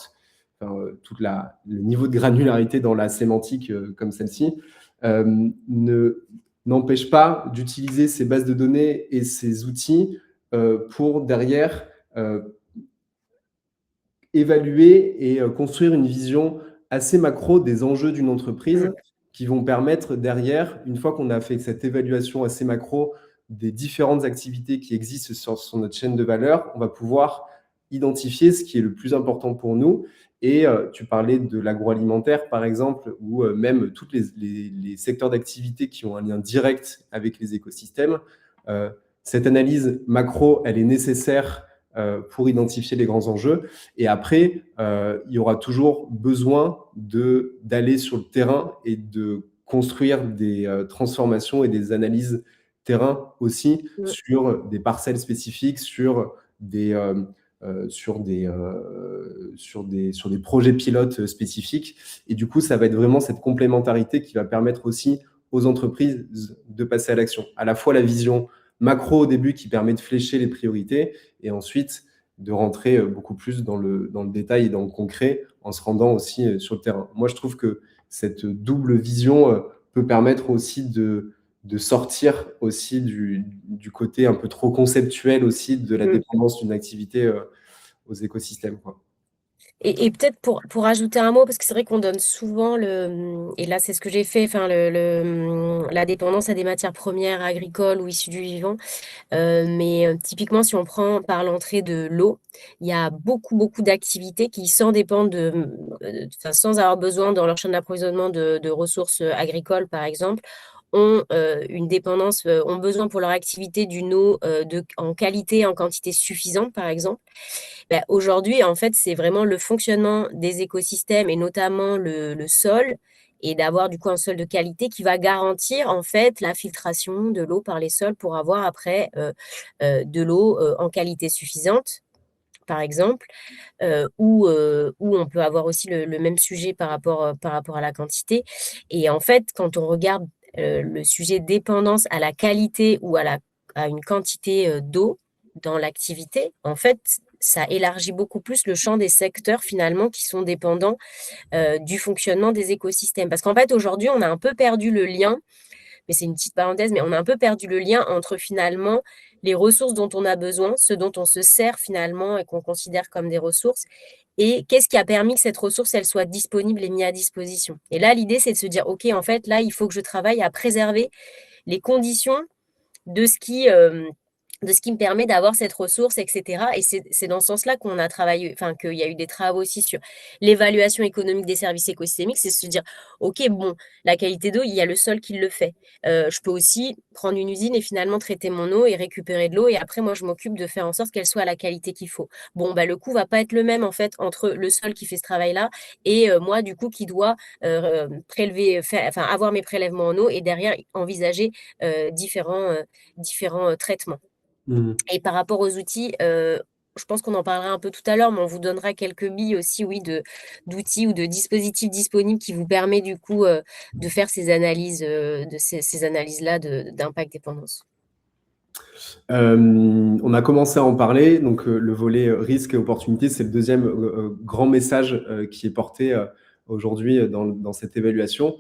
le niveau de granularité dans la sémantique comme celle-ci, n'empêche pas d'utiliser ces bases de données et ces outils pour derrière évaluer et construire une vision assez macro des enjeux d'une entreprise qui vont permettre derrière, une fois qu'on a fait cette évaluation assez macro des différentes activités qui existent sur notre chaîne de valeur, on va pouvoir identifier ce qui est le plus important pour nous. Et tu parlais de l'agroalimentaire, par exemple, ou même tous les secteurs d'activité qui ont un lien direct avec les écosystèmes. Cette analyse macro, elle est nécessaire pour identifier les grands enjeux. Et après, il y aura toujours besoin d'aller sur le terrain et de construire des transformations et des analyses terrain aussi sur des parcelles spécifiques, sur des projets pilotes spécifiques. Et du coup, ça va être vraiment cette complémentarité qui va permettre aussi aux entreprises de passer à l'action. À la fois la vision macro au début qui permet de flécher les priorités et ensuite de rentrer beaucoup plus dans le détail et dans le concret en se rendant aussi sur le terrain. Moi, je trouve que cette double vision peut permettre aussi de sortir aussi du côté un peu trop conceptuel aussi de la dépendance d'une activité aux écosystèmes, quoi. Et peut-être pour ajouter un mot, parce que c'est vrai qu'on donne souvent et là c'est ce que j'ai fait, enfin la dépendance à des matières premières agricoles ou issues du vivant. Mais typiquement, si on prend par l'entrée de l'eau, il y a beaucoup d'activités qui, sans dépendre sans avoir besoin dans leur chaîne d'approvisionnement de ressources agricoles, par exemple, ont une dépendance, ont besoin pour leur activité d'une eau en qualité, en quantité suffisante, par exemple. Aujourd'hui, en fait, c'est vraiment le fonctionnement des écosystèmes et notamment le sol et d'avoir du coup un sol de qualité qui va garantir en fait la filtration de l'eau par les sols pour avoir après de l'eau en qualité suffisante, par exemple, ou on peut avoir aussi le même sujet par rapport à la quantité. Et en fait, quand on regarde le sujet dépendance à la qualité ou à une quantité d'eau dans l'activité, en fait, ça élargit beaucoup plus le champ des secteurs finalement qui sont dépendants du fonctionnement des écosystèmes. Parce qu'en fait, aujourd'hui, on a un peu perdu le lien, mais c'est une petite parenthèse, mais on a un peu perdu le lien entre finalement les ressources dont on a besoin, ce dont on se sert finalement et qu'on considère comme des ressources, et qu'est-ce qui a permis que cette ressource, elle soit disponible et mise à disposition. Et là, l'idée, c'est de se dire, OK, en fait, là, il faut que je travaille à préserver les conditions de ce qui me permet d'avoir cette ressource, etc. Et c'est dans ce sens-là qu'on a travaillé, enfin, qu'il y a eu des travaux aussi sur l'évaluation économique des services écosystémiques, c'est se dire, OK, bon, la qualité d'eau, il y a le sol qui le fait. Je peux aussi prendre une usine et finalement traiter mon eau et récupérer de l'eau, et après, moi, je m'occupe de faire en sorte qu'elle soit à la qualité qu'il faut. Bon, le coût va pas être le même, en fait, entre le sol qui fait ce travail-là et moi, du coup, qui dois avoir mes prélèvements en eau et derrière envisager différents traitements. Et par rapport aux outils, je pense qu'on en parlera un peu tout à l'heure, mais on vous donnera quelques billes aussi, oui, d'outils ou de dispositifs disponibles qui vous permet du coup de faire ces analyses, ces analyses-là d'impact dépendance. On a commencé à en parler, donc le volet risque et opportunité, c'est le deuxième grand message qui est porté aujourd'hui dans cette évaluation.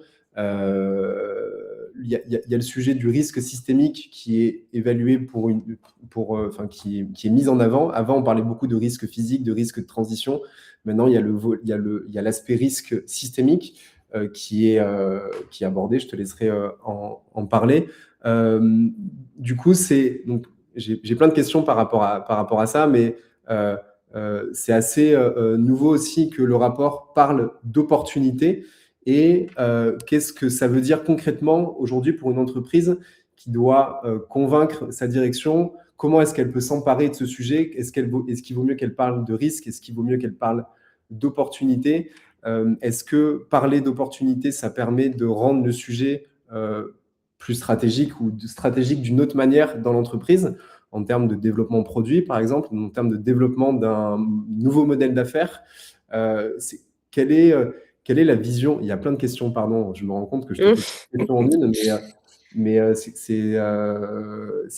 Il y a le sujet du risque systémique qui est évalué qui est mis en avant. Avant, on parlait beaucoup de risque physique, de risque de transition. Maintenant, il y a l'aspect risque systémique qui est abordé. Je te laisserai en parler. Du coup, j'ai plein de questions par rapport à ça, mais c'est assez nouveau aussi que le rapport parle d'opportunités. Et qu'est-ce que ça veut dire concrètement aujourd'hui pour une entreprise qui doit convaincre sa direction? Comment est-ce qu'elle peut s'emparer de ce sujet? Est-ce qu'il vaut mieux qu'elle parle de risque? Est-ce qu'il vaut mieux qu'elle parle d'opportunités? Est-ce que parler d'opportunités, ça permet de rendre le sujet plus stratégique ou stratégique d'une autre manière dans l'entreprise, en termes de développement produit, par exemple, en termes de développement d'un nouveau modèle d'affaires? Quelle est la vision? Il y a plein de questions, pardon, je me rends compte que je te pose des questions en une, mais Mais c'est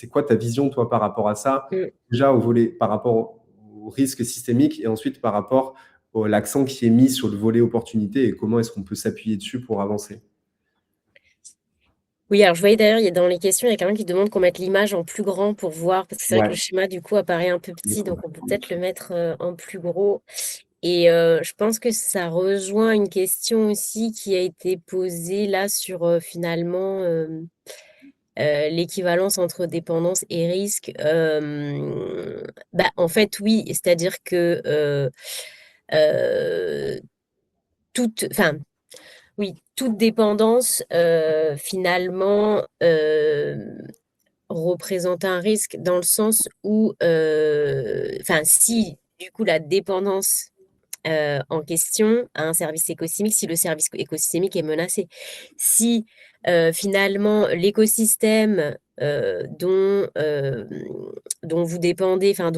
quoi ta vision, toi, par rapport à ça? Mm. Déjà, au volet, par rapport au risque systémique et ensuite par rapport à l'accent qui est mis sur le volet opportunité et comment est-ce qu'on peut s'appuyer dessus pour avancer? Oui, alors je voyais d'ailleurs, dans les questions, il y a quelqu'un qui demande qu'on mette l'image en plus grand pour voir, parce que c'est vrai que le Ouais, schéma, du coup, apparaît un peu petit, donc on peut complètement. peut-être le mettre en plus gros. Et je pense que ça rejoint une question aussi qui a été posée là sur finalement l'équivalence entre dépendance et risque. Bah, en fait, oui, c'est-à-dire que euh, enfin, oui, toute dépendance finalement représente un risque dans le sens où, enfin, si du coup la dépendance en question à un service écosystémique, si le service écosystémique est menacé. Si finalement l'écosystème dont vous dépendez, enfin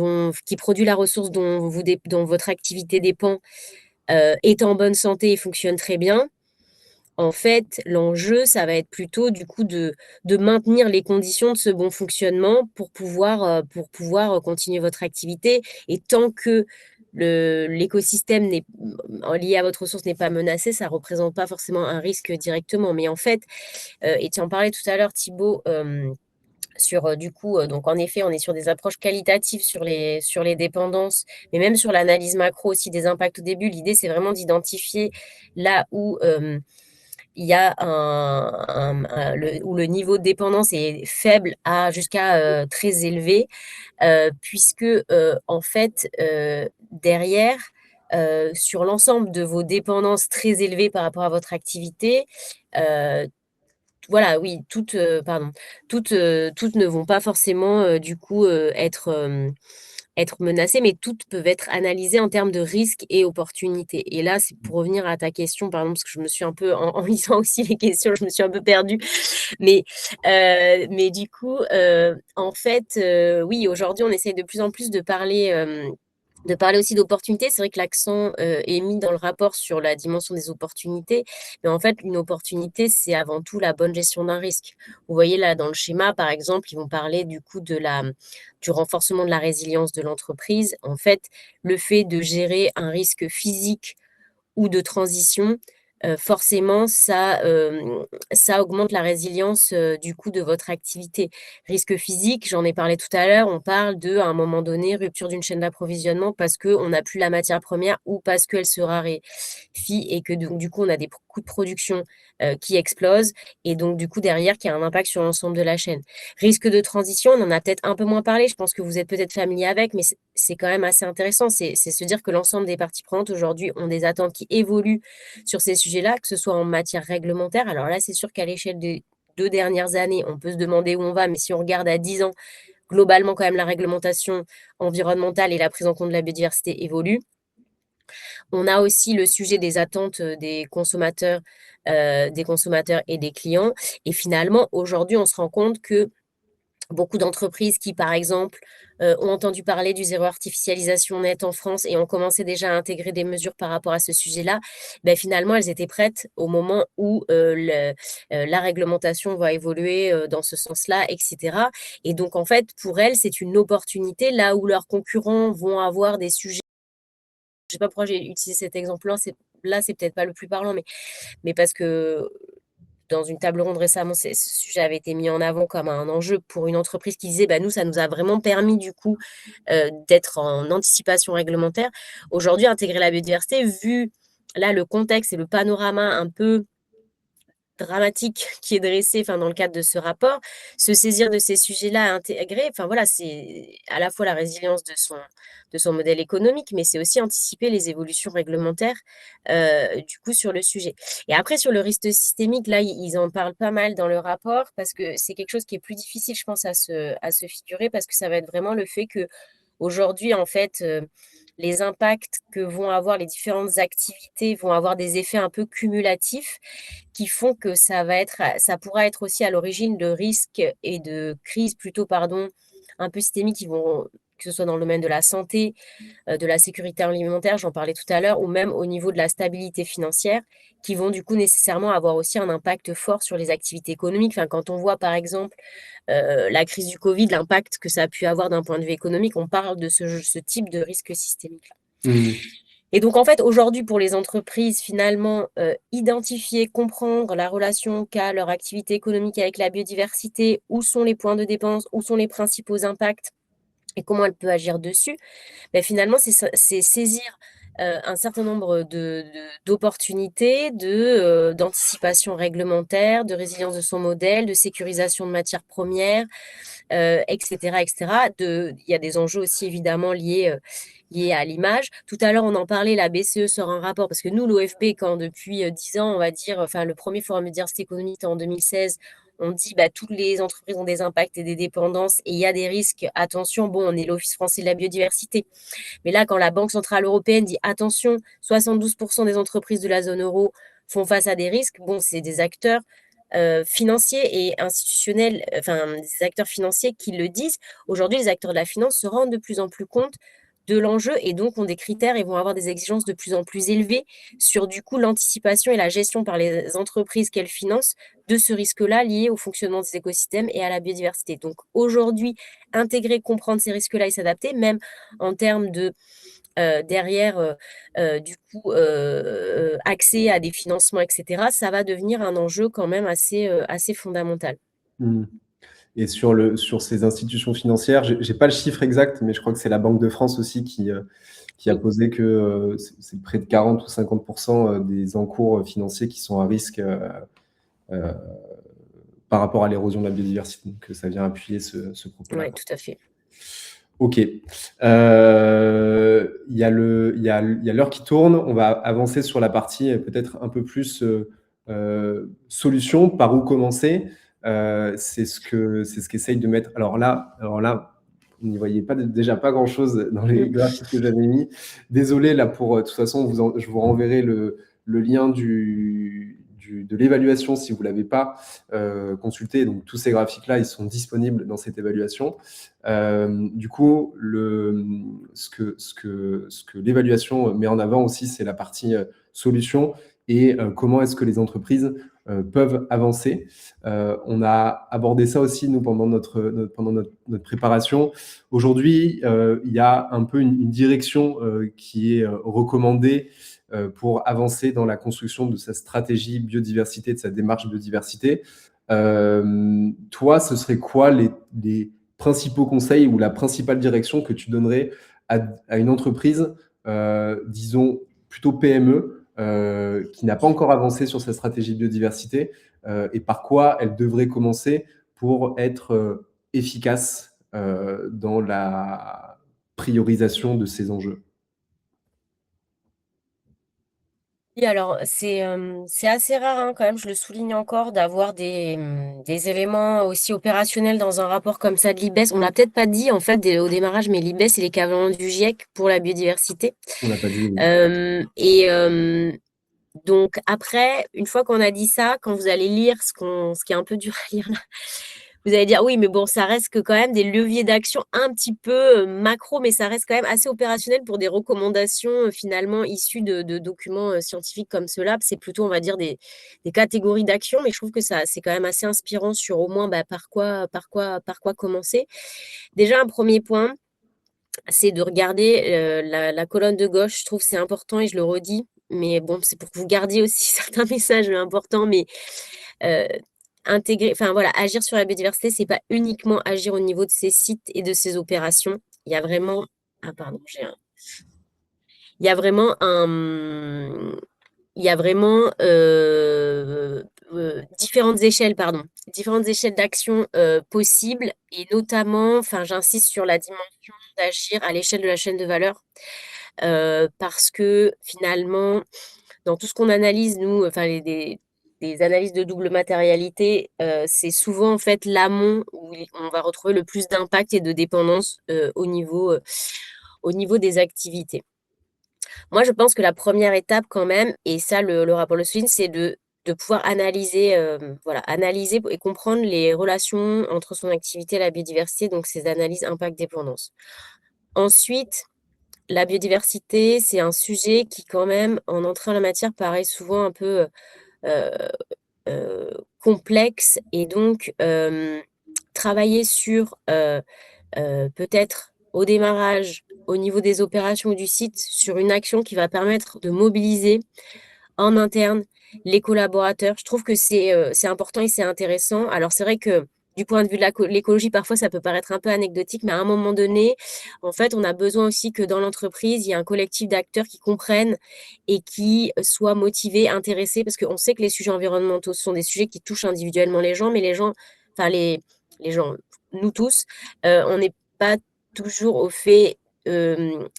qui produit la ressource dont votre activité dépend, est en bonne santé et fonctionne très bien, en fait, l'enjeu, ça va être plutôt du coup de maintenir les conditions de ce bon fonctionnement pour pouvoir continuer votre activité. Et tant que l'écosystème lié à votre ressource n'est pas menacé, ça ne représente pas forcément un risque directement. Mais en fait, et tu en parlais tout à l'heure, Thibaut, sur du coup, donc en effet, on est sur des approches qualitatives sur les dépendances, mais même sur l'analyse macro aussi des impacts au début. L'idée, c'est vraiment d'identifier là où il y a où le niveau de dépendance est faible à jusqu'à très élevé, puisque en fait, derrière, sur l'ensemble de vos dépendances très élevées par rapport à votre activité, euh, voilà, oui, toutes ne vont pas forcément du coup être menacées, mais toutes peuvent être analysées en termes de risques et opportunités. Et là, c'est pour revenir à ta question, pardon, parce que je me suis un peu, en lisant aussi les questions, je me suis un peu perdue. Mais du coup, en fait, oui, aujourd'hui, on essaye de plus en plus de parler aussi d'opportunités. C'est vrai que l'accent est mis dans le rapport sur la dimension des opportunités, mais en fait, une opportunité, c'est avant tout la bonne gestion d'un risque. Vous voyez là dans le schéma, par exemple, ils vont parler du coup du renforcement de la résilience de l'entreprise. En fait, le fait de gérer un risque physique ou de transition, forcément, ça augmente la résilience du coup de votre activité. Risque physique, j'en ai parlé tout à l'heure, on parle à un moment donné, rupture d'une chaîne d'approvisionnement parce qu'on n'a plus la matière première ou parce qu'elle se raréfie et que donc, du coup, on a des coûts de production qui explosent et donc du coup, derrière, qui a un impact sur l'ensemble de la chaîne. Risque de transition, on en a peut-être un peu moins parlé, je pense que vous êtes peut-être familier avec, mais c'est quand même assez intéressant. C'est se dire que l'ensemble des parties prenantes aujourd'hui ont des attentes qui évoluent sur ces sujets-là, que ce soit en matière réglementaire. Alors là, c'est sûr qu'à l'échelle des 2 dernières années, on peut se demander où on va, mais si on regarde à 10 ans, globalement, quand même, la réglementation environnementale et la prise en compte de la biodiversité évoluent. On a aussi le sujet des attentes des consommateurs et des clients. Et finalement, aujourd'hui, on se rend compte que beaucoup d'entreprises qui, par exemple, ont entendu parler du zéro artificialisation nette en France et ont commencé déjà à intégrer des mesures par rapport à ce sujet-là, ben, finalement, elles étaient prêtes au moment où la réglementation va évoluer dans ce sens-là, etc. Et donc, en fait, pour elles, c'est une opportunité là où leurs concurrents vont avoir des sujets. Je ne sais pas pourquoi j'ai utilisé cet exemple-là, c'est peut-être pas le plus parlant, mais parce que dans une table ronde récemment, ce sujet avait été mis en avant comme un enjeu pour une entreprise qui disait, bah, nous, ça nous a vraiment permis du coup d'être en anticipation réglementaire. Aujourd'hui, intégrer la biodiversité, vu là le contexte et le panorama un peu dramatique qui est dressé, enfin, dans le cadre de ce rapport, se saisir de ces sujets-là, intégrer, enfin voilà, c'est à la fois la résilience de son modèle économique, mais c'est aussi anticiper les évolutions réglementaires du coup sur le sujet. Et après, sur le risque systémique, là, ils en parlent pas mal dans le rapport parce que c'est quelque chose qui est plus difficile, je pense, à se figurer parce que ça va être vraiment le fait que aujourd'hui, en fait, les impacts que vont avoir les différentes activités vont avoir des effets un peu cumulatifs qui font que ça pourra être aussi à l'origine de risques et de crises plutôt, pardon, un peu systémiques qui vont que ce soit dans le domaine de la santé, de la sécurité alimentaire, j'en parlais tout à l'heure, ou même au niveau de la stabilité financière, qui vont du coup nécessairement avoir aussi un impact fort sur les activités économiques. Enfin, quand on voit par exemple la crise du Covid, l'impact que ça a pu avoir d'un point de vue économique, on parle de ce type de risque systémique-là. Mmh. Et donc, en fait, aujourd'hui, pour les entreprises, finalement, identifier, comprendre la relation qu'a leur activité économique avec la biodiversité, où sont les points de dépense, où sont les principaux impacts et comment elle peut agir dessus, ben, finalement, c'est saisir un certain nombre d'opportunités, d'anticipation réglementaire, de résilience de son modèle, de sécurisation de matières premières, etc., etc. Il y a des enjeux aussi évidemment liés à l'image. Tout à l'heure, on en parlait, la BCE sort un rapport, parce que nous, l'OFB, quand depuis 10 ans, on va dire, enfin, le premier forum de diversité économique en 2016, on dit bah, toutes les entreprises ont des impacts et des dépendances et il y a des risques. Attention, bon, on est l'Office français de la biodiversité. Mais là, quand la Banque centrale européenne dit attention, 72% des entreprises de la zone euro font face à des risques, bon, c'est des acteurs financiers et institutionnels, enfin des acteurs financiers qui le disent. Aujourd'hui, les acteurs de la finance se rendent de plus en plus compte de l'enjeu et donc ont des critères et vont avoir des exigences de plus en plus élevées sur du coup l'anticipation et la gestion par les entreprises qu'elles financent de ce risque-là lié au fonctionnement des écosystèmes et à la biodiversité. Donc aujourd'hui, intégrer, comprendre ces risques-là et s'adapter, même en termes de derrière, du coup, accès à des financements, etc., ça va devenir un enjeu quand même assez fondamental. Mmh. Et sur ces institutions financières, j'ai pas le chiffre exact, mais je crois que c'est la Banque de France aussi qui a Oui. posé que c'est près de 40 ou 50% des encours financiers qui sont à risque euh, par rapport à l'érosion de la biodiversité. Donc ça vient appuyer ce propos-là. Oui, tout à fait. Ok. Il y a l'heure qui tourne. On va avancer sur la partie peut-être un peu plus solution. Par où commencer? C'est ce qu'essaye de mettre. Alors là, vous n'y voyez déjà pas grand-chose dans les graphiques que j'avais mis. Désolé, là, de toute façon, je vous renverrai le lien de l'évaluation si vous ne l'avez pas consulté. Donc, tous ces graphiques-là, ils sont disponibles dans cette évaluation. Du coup, ce que l'évaluation met en avant aussi, c'est la partie solution et comment est-ce que les entreprises peuvent avancer. On a abordé ça aussi, nous, pendant notre préparation. Aujourd'hui, il y a un peu une direction qui est recommandée pour avancer dans la construction de sa stratégie biodiversité, de sa démarche biodiversité. Toi, ce serait quoi les principaux conseils ou la principale direction que tu donnerais à une entreprise, disons plutôt PME, qui n'a pas encore avancé sur sa stratégie biodiversité et par quoi elle devrait commencer pour être efficace dans la priorisation de ces enjeux? Oui, alors c'est assez rare hein, quand même, je le souligne encore, d'avoir des éléments aussi opérationnels dans un rapport comme ça de l'IBES. On l'a peut-être pas dit en fait au démarrage, mais l'IBES, c'est l'équivalent du GIEC pour la biodiversité. On n'a pas dit oui. Et donc après, une fois qu'on a dit ça, quand vous allez lire ce qui est un peu dur à lire là, vous allez dire oui, mais bon, ça reste que quand même des leviers d'action un petit peu macro, mais ça reste quand même assez opérationnel pour des recommandations finalement issues de documents scientifiques comme cela. C'est plutôt, on va dire, des catégories d'action, mais je trouve que ça, c'est quand même assez inspirant sur au moins bah, par quoi commencer. Déjà, un premier point, c'est de regarder la colonne de gauche. Je trouve que c'est important et je le redis. Mais bon, c'est pour que vous gardiez aussi certains messages importants, mais euh, intégrer, enfin voilà, agir sur la biodiversité, c'est pas uniquement agir au niveau de ses sites et de ses opérations. Il y a vraiment, ah pardon, il y a vraiment il y a vraiment différentes échelles, pardon, différentes échelles d'action possibles et notamment, enfin, j'insiste sur la dimension d'agir à l'échelle de la chaîne de valeur parce que finalement, dans tout ce qu'on analyse, nous, enfin, des analyses de double matérialité, c'est souvent en fait l'amont où on va retrouver le plus d'impact et de dépendance au niveau des activités. Moi, je pense que la première étape quand même, et ça le rapport le souligne, c'est de pouvoir analyser, voilà, analyser et comprendre les relations entre son activité et la biodiversité, donc ces analyses impact-dépendance. Ensuite, la biodiversité, c'est un sujet qui quand même, en entrée en la matière, paraît souvent un peu complexe et donc travailler sur peut-être au démarrage, au niveau des opérations du site, sur une action qui va permettre de mobiliser en interne les collaborateurs. Je trouve que c'est important et c'est intéressant. Alors c'est vrai que du point de vue de l'écologie, parfois ça peut paraître un peu anecdotique, mais à un moment donné, en fait, on a besoin aussi que dans l'entreprise, il y ait un collectif d'acteurs qui comprennent et qui soient motivés, intéressés, parce qu'on sait que les sujets environnementaux sont des sujets qui touchent individuellement les gens, mais les gens, enfin les gens, nous tous, on n'est pas toujours au fait de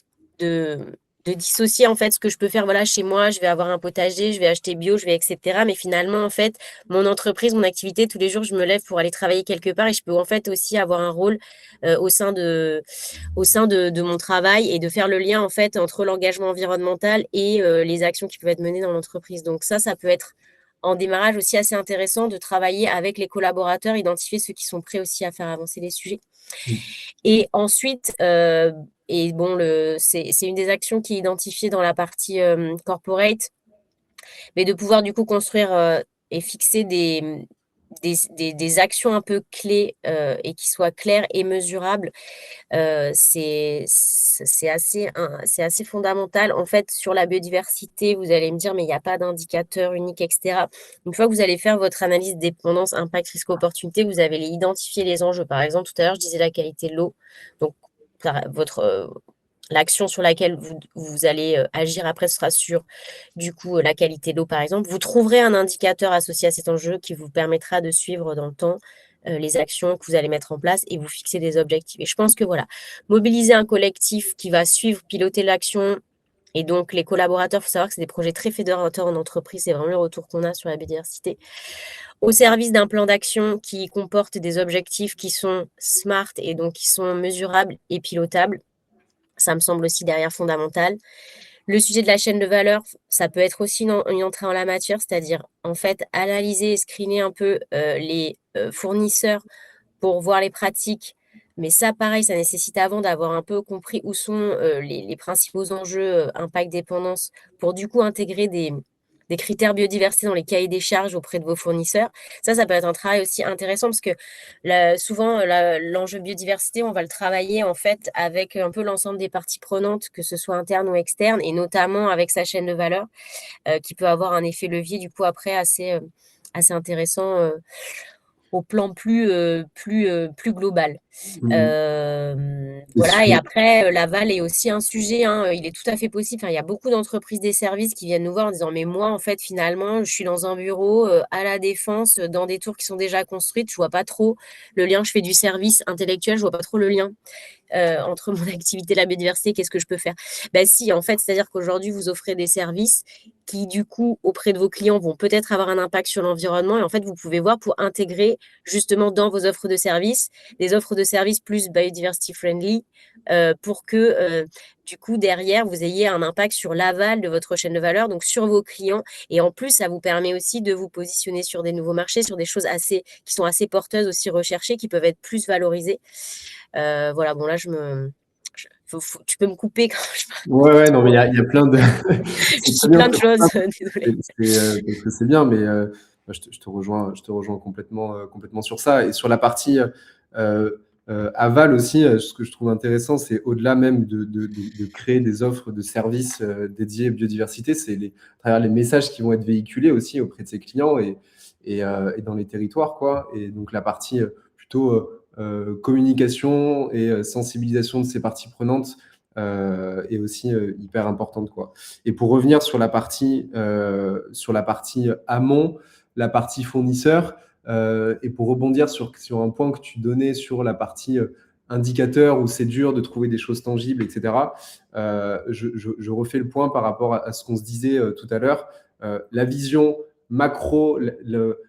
de dissocier en fait ce que je peux faire voilà chez moi, je vais avoir un potager, je vais acheter bio, je vais etc. Mais finalement en fait mon entreprise, mon activité, tous les jours je me lève pour aller travailler quelque part et je peux en fait aussi avoir un rôle au sein de mon travail et de faire le lien en fait entre l'engagement environnemental et les actions qui peuvent être menées dans l'entreprise. Donc ça peut être en démarrage aussi assez intéressant de travailler avec les collaborateurs, identifier ceux qui sont prêts aussi à faire avancer les sujets. Et ensuite, et bon, c'est une des actions qui est identifiée dans la partie corporate, mais de pouvoir du coup construire et fixer des actions un peu clés et qui soient claires et mesurables, c'est assez fondamental. En fait, sur la biodiversité, vous allez me dire, mais il n'y a pas d'indicateur unique, etc. Une fois que vous allez faire votre analyse dépendance, impact, risque, opportunité, vous allez identifier les enjeux. Par exemple, tout à l'heure, je disais la qualité de l'eau. Donc, l'action sur laquelle vous allez agir après sera sur du coup la qualité de l'eau par exemple. Vous trouverez un indicateur associé à cet enjeu qui vous permettra de suivre dans le temps les actions que vous allez mettre en place et vous fixer des objectifs. Et je pense que voilà, mobiliser un collectif qui va suivre, piloter l'action et donc les collaborateurs, il faut savoir que c'est des projets très fédérateurs en entreprise, c'est vraiment le retour qu'on a sur la biodiversité, au service d'un plan d'action qui comporte des objectifs qui sont smart et donc qui sont mesurables et pilotables. Ça me semble aussi derrière fondamental. Le sujet de la chaîne de valeur, ça peut être aussi une entrée en la matière, c'est-à-dire en fait analyser et screener un peu les fournisseurs pour voir les pratiques. Mais ça, pareil, ça nécessite avant d'avoir un peu compris où sont les principaux enjeux impact dépendance pour du coup intégrer des critères biodiversité dans les cahiers des charges auprès de vos fournisseurs. Ça peut être un travail aussi intéressant parce que souvent, l'enjeu biodiversité, on va le travailler en fait avec un peu l'ensemble des parties prenantes, que ce soit interne ou externe, et notamment avec sa chaîne de valeur, qui peut avoir un effet levier du coup après assez intéressant au plan plus global. Voilà, et après, l'aval est aussi un sujet, hein, il est tout à fait possible. Enfin, il y a beaucoup d'entreprises des services qui viennent nous voir en disant, mais moi, en fait, finalement, je suis dans un bureau à la Défense, dans des tours qui sont déjà construites, je vois pas trop le lien, je fais du service intellectuel, je vois pas trop le lien entre mon activité et la biodiversité, qu'est-ce que je peux faire? Ben si, en fait, c'est-à-dire qu'aujourd'hui, vous offrez des services qui, du coup, auprès de vos clients, vont peut-être avoir un impact sur l'environnement. Et en fait, vous pouvez voir pour intégrer justement dans vos offres de services, des offres de services plus biodiversity friendly, pour que, du coup, derrière, vous ayez un impact sur l'aval de votre chaîne de valeur, donc sur vos clients. Et en plus, ça vous permet aussi de vous positionner sur des nouveaux marchés, sur des choses qui sont assez porteuses, aussi recherchées, qui peuvent être plus valorisées. Voilà, bon là, tu peux me couper quand je parle. Ouais, non, mais il y a plein de. Je C'est dis très bien. plein de choses, désolée. C'est bien, mais je te rejoins complètement sur ça. Et sur la partie aval aussi, ce que je trouve intéressant, c'est au-delà même de créer des offres de services dédiés biodiversité, c'est à travers les messages qui vont être véhiculés aussi auprès de ses clients et dans les territoires, quoi. Et donc la partie plutôt communication et sensibilisation de ces parties prenantes est aussi hyper importante, quoi. Et pour revenir sur la partie amont, la partie fournisseur, et pour rebondir sur un point que tu donnais sur la partie indicateur où c'est dur de trouver des choses tangibles, etc. Je refais le point par rapport à ce qu'on se disait tout à l'heure. La vision macro,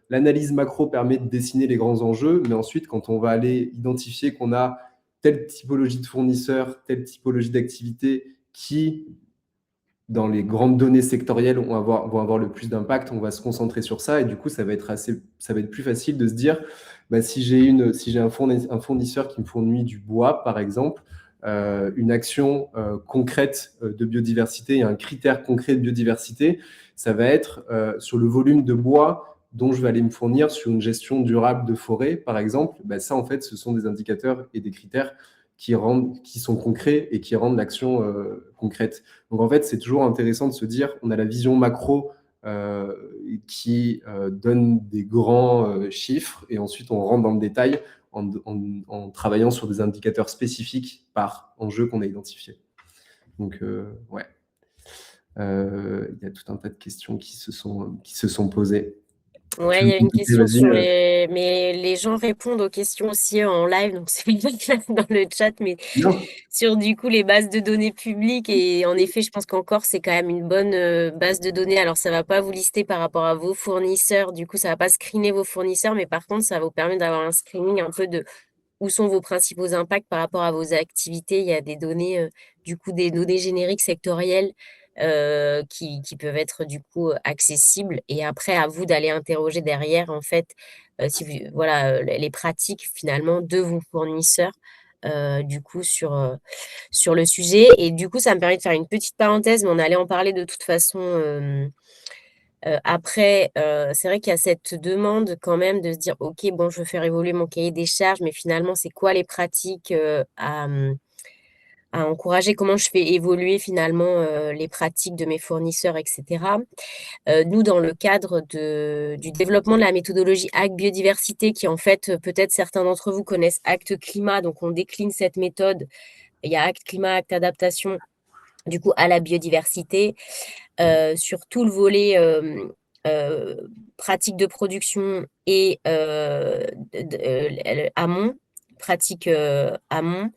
l'analyse macro permet de dessiner les grands enjeux, mais ensuite, quand on va aller identifier qu'on a telle typologie de fournisseurs, telle typologie d'activité qui, dans les grandes données sectorielles, vont avoir le plus d'impact, on va se concentrer sur ça. Et du coup, ça va être plus facile de se dire, bah, si j'ai un fournisseur qui me fournit du bois, par exemple, une action concrète de biodiversité et un critère concret de biodiversité, ça va être sur le volume de bois dont je vais aller me fournir sur une gestion durable de forêt, par exemple. Ben ça, en fait, ce sont des indicateurs et des critères qui sont concrets et qui rendent l'action concrète. Donc, en fait, c'est toujours intéressant de se dire, on a la vision macro qui donne des grands chiffres, et ensuite on rentre dans le détail en travaillant sur des indicateurs spécifiques par enjeu qu'on a identifié. Donc, ouais. Il y a tout un tas de questions qui se sont posées. Ouais, il y a une question sur les... Mais les gens répondent aux questions aussi en live, donc c'est pas dans le chat, mais Non. sur du coup les bases de données publiques. Et en effet, je pense qu'encore c'est quand même une bonne base de données. Alors ça va pas vous lister par rapport à vos fournisseurs, du coup ça va pas screener vos fournisseurs, mais par contre ça va vous permettre d'avoir un screening un peu de où sont vos principaux impacts par rapport à vos activités. Il y a des données, du coup des données génériques sectorielles qui peuvent être du coup accessibles, et après à vous d'aller interroger derrière en fait si vous, voilà, les pratiques finalement de vos fournisseurs du coup sur le sujet. Et du coup ça me permet de faire une petite parenthèse, mais on allait en parler de toute façon après. C'est vrai qu'il y a cette demande quand même de se dire ok, bon, je veux faire évoluer mon cahier des charges, mais finalement c'est quoi les pratiques à encourager, comment je fais évoluer finalement les pratiques de mes fournisseurs, etc. Nous, dans le cadre du développement de la méthodologie Acte Biodiversité, qui en fait, peut-être certains d'entre vous connaissent Acte Climat, donc on décline cette méthode. Il y a Acte Climat, Acte Adaptation, du coup, à la biodiversité, sur tout le volet pratique de production et amont, pratique amont.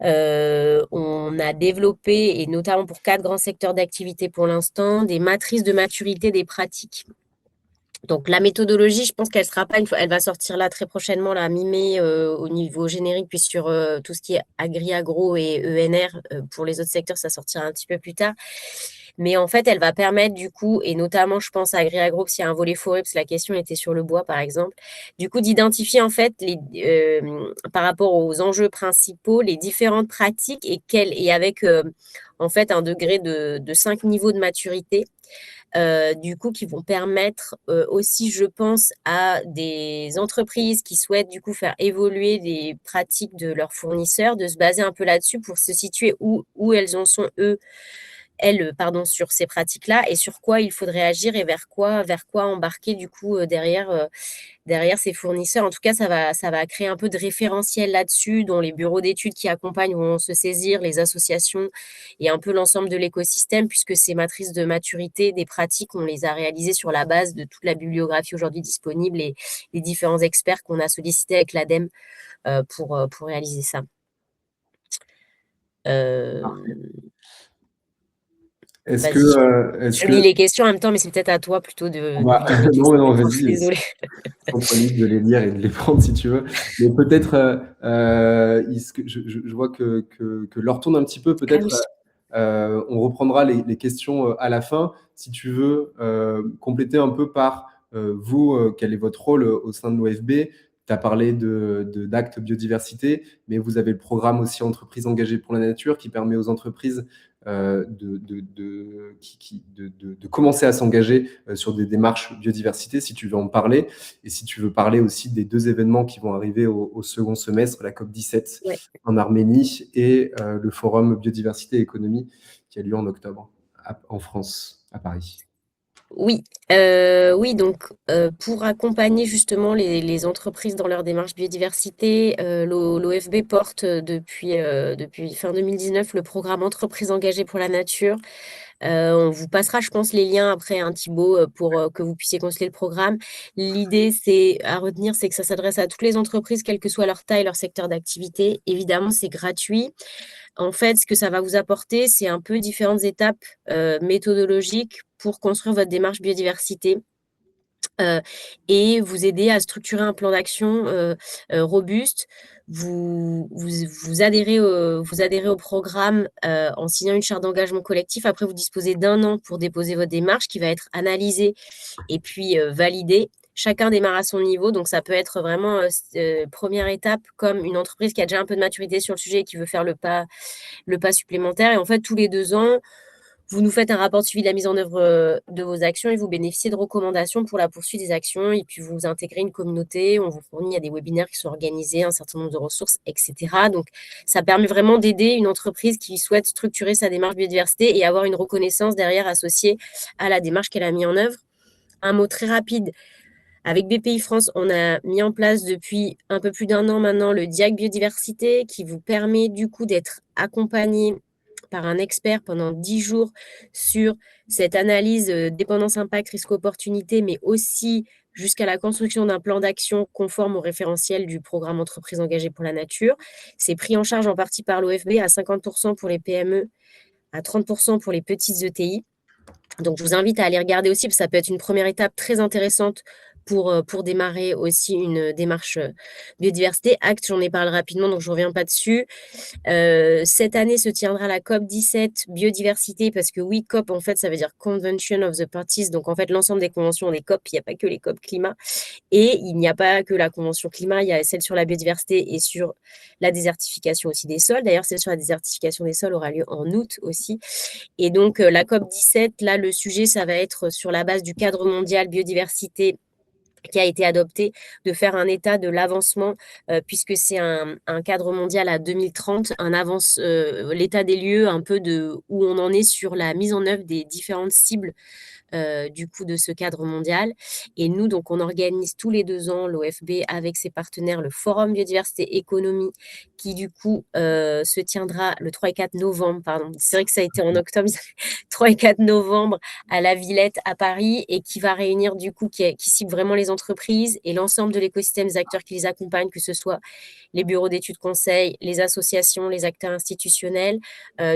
On a développé, et notamment pour 4 grands secteurs d'activité pour l'instant, des matrices de maturité des pratiques. Donc la méthodologie, je pense qu'elle sera pas elle va sortir là très prochainement, là, mi-mai, au niveau générique, puis sur tout ce qui est agri-agro et ENR. Pour les autres secteurs, ça sortira un petit peu plus tard. Mais en fait, elle va permettre du coup, et notamment je pense à agri-agro, parce qu'il y a un volet forêt, parce que la question était sur le bois par exemple, du coup d'identifier en fait par rapport aux enjeux principaux, les différentes pratiques, et avec en fait un degré de 5 niveaux de maturité. Du coup, qui vont permettre aussi, je pense, à des entreprises qui souhaitent du coup faire évoluer les pratiques de leurs fournisseurs, de se baser un peu là-dessus pour se situer où elles en sont, elles, pardon, sur ces pratiques-là, et sur quoi il faudrait agir, et vers quoi embarquer du coup derrière ces fournisseurs. En tout cas, ça va créer un peu de référentiel là-dessus, dont les bureaux d'études qui accompagnent vont se saisir, les associations et un peu l'ensemble de l'écosystème, puisque ces matrices de maturité des pratiques, on les a réalisées sur la base de toute la bibliographie aujourd'hui disponible et les différents experts qu'on a sollicités avec l'ADEME pour réaliser ça. Je lis les questions en même temps, mais c'est peut-être à toi plutôt de lire les questions. Non, vas-y. Désolée. Entre libre de les lire et de les prendre si tu veux. Mais peut-être, je vois que l'heure tourne un petit peu. Peut-être on reprendra les questions à la fin. Si tu veux compléter un peu par vous, quel est votre rôle au sein de l'OFB? Tu as parlé d'Acte Biodiversité, mais vous avez le programme aussi Entreprises engagées pour la nature qui permet aux entreprises de commencer à s'engager sur des démarches biodiversité, si tu veux en parler, et si tu veux parler aussi des 2 événements qui vont arriver au second semestre, la COP17 en Arménie et le Forum Biodiversité et Économie qui a lieu en octobre en France, à Paris. Oui, donc pour accompagner justement les entreprises dans leur démarche biodiversité, l'OFB porte depuis fin 2019 le programme Entreprises engagées pour la nature. On vous passera, je pense, les liens après, Thibaut, pour que vous puissiez consulter le programme. L'idée, à retenir, c'est que ça s'adresse à toutes les entreprises, quelle que soit leur taille, leur secteur d'activité. Évidemment, c'est gratuit. En fait, ce que ça va vous apporter, c'est un peu différentes étapes méthodologiques pour construire votre démarche biodiversité et vous aider à structurer un plan d'action robuste. Vous adhérez au programme en signant une charte d'engagement collectif. Après, vous disposez d'1 an pour déposer votre démarche qui va être analysée et puis validée. chacun démarre à son niveau. Donc, ça peut être vraiment première étape comme une entreprise qui a déjà un peu de maturité sur le sujet et qui veut faire le pas supplémentaire. Et en fait, tous les 2 ans, vous nous faites un rapport de suivi de la mise en œuvre de vos actions et vous bénéficiez de recommandations pour la poursuite des actions. Et puis, vous intégrez une communauté, on vous fournit, il y a des webinaires qui sont organisés, un certain nombre de ressources, etc. Donc, ça permet vraiment d'aider une entreprise qui souhaite structurer sa démarche biodiversité et avoir une reconnaissance derrière associée à la démarche qu'elle a mise en œuvre. Un mot très rapide. Avec BPI France, on a mis en place depuis un peu plus d'1 an maintenant le DIAC Biodiversité qui vous permet du coup d'être accompagné par un expert pendant 10 jours sur cette analyse dépendance, impact, risque, opportunité, mais aussi jusqu'à la construction d'un plan d'action conforme au référentiel du programme Entreprises engagées pour la nature. C'est pris en charge en partie par l'OFB à 50% pour les PME, à 30% pour les petites ETI. Donc, je vous invite à aller regarder aussi, parce que ça peut être une première étape très intéressante pour démarrer aussi une démarche biodiversité. Acte, j'en ai parlé rapidement, donc je ne reviens pas dessus. Cette année se tiendra la COP 17 biodiversité, parce que oui, COP, en fait, ça veut dire Convention of the Parties. Donc, en fait, l'ensemble des conventions des COP, il n'y a pas que les COP climat. Et il n'y a pas que la convention climat, il y a celle sur la biodiversité et sur la désertification aussi des sols. D'ailleurs, celle sur la désertification des sols aura lieu en août aussi. Et donc, la COP 17, là, le sujet, ça va être sur la base du cadre mondial biodiversité qui a été adopté, de faire un état de l'avancement, puisque c'est un cadre mondial à 2030, l'état des lieux un peu de où on en est sur la mise en œuvre des différentes cibles du coup de ce cadre mondial. Et nous, donc, on organise tous les 2 ans, l'OFB, avec ses partenaires, le Forum Biodiversité Économie, qui du coup se tiendra le 3 et 4 novembre, pardon. C'est vrai que ça a été en octobre, 3 et 4 novembre à la Villette à Paris, et qui va réunir du coup, qui cible vraiment les entreprises et l'ensemble de l'écosystème des acteurs qui les accompagnent, que ce soit les bureaux d'études conseils, les associations, les acteurs institutionnels,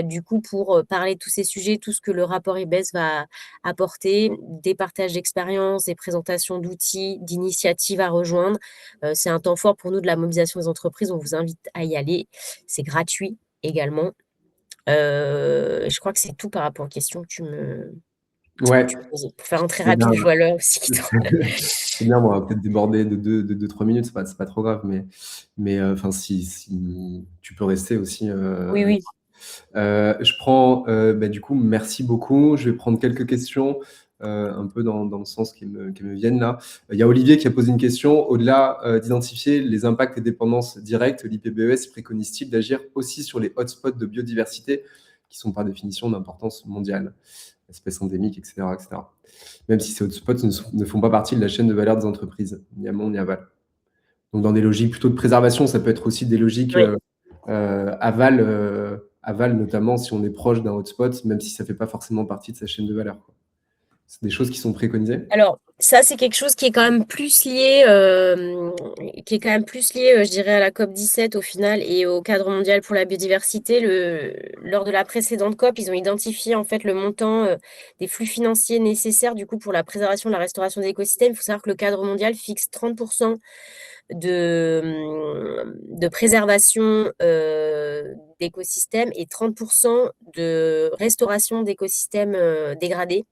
du coup pour parler de tous ces sujets, tout ce que le rapport IBES va apporter, des partages d'expériences, des présentations d'outils, d'initiatives à rejoindre. C'est un temps fort pour nous de la mobilisation des entreprises, on vous invite à y aller, c'est gratuit également. Je crois que c'est tout par rapport aux questions que tu me Ouais, posais. Pour faire un très c'est bien. rapide, je vois l'heure aussi. C'est bien, on va peut-être déborder de 2-3 minutes, c'est pas trop grave, mais enfin, si tu peux rester aussi. Oui, oui. Je prends, du coup, merci beaucoup. Je vais prendre quelques questions, un peu dans le sens qui me viennent là. Il y a Olivier qui a posé une question. Au-delà d'identifier les impacts et dépendances directes, l'IPBES préconise-t-il d'agir aussi sur les hotspots de biodiversité qui sont par définition d'importance mondiale, espèces endémiques, etc., etc. Même si ces hotspots ne font pas partie de la chaîne de valeur des entreprises, ni amont ni aval. Donc, dans des logiques plutôt de préservation, ça peut être aussi des logiques Oui. aval, notamment si on est proche d'un hotspot, même si ça ne fait pas forcément partie de sa chaîne de valeur. C'est des choses qui sont préconisées. Alors, ça, c'est quelque chose qui est quand même plus lié, je dirais, à la COP 17 au final et au cadre mondial pour la biodiversité. Lors de la précédente COP, ils ont identifié en fait le montant des flux financiers nécessaires du coup pour la préservation et la restauration des écosystèmes. Il faut savoir que le cadre mondial fixe 30% de préservation d'écosystèmes et 30% de restauration d'écosystèmes dégradés.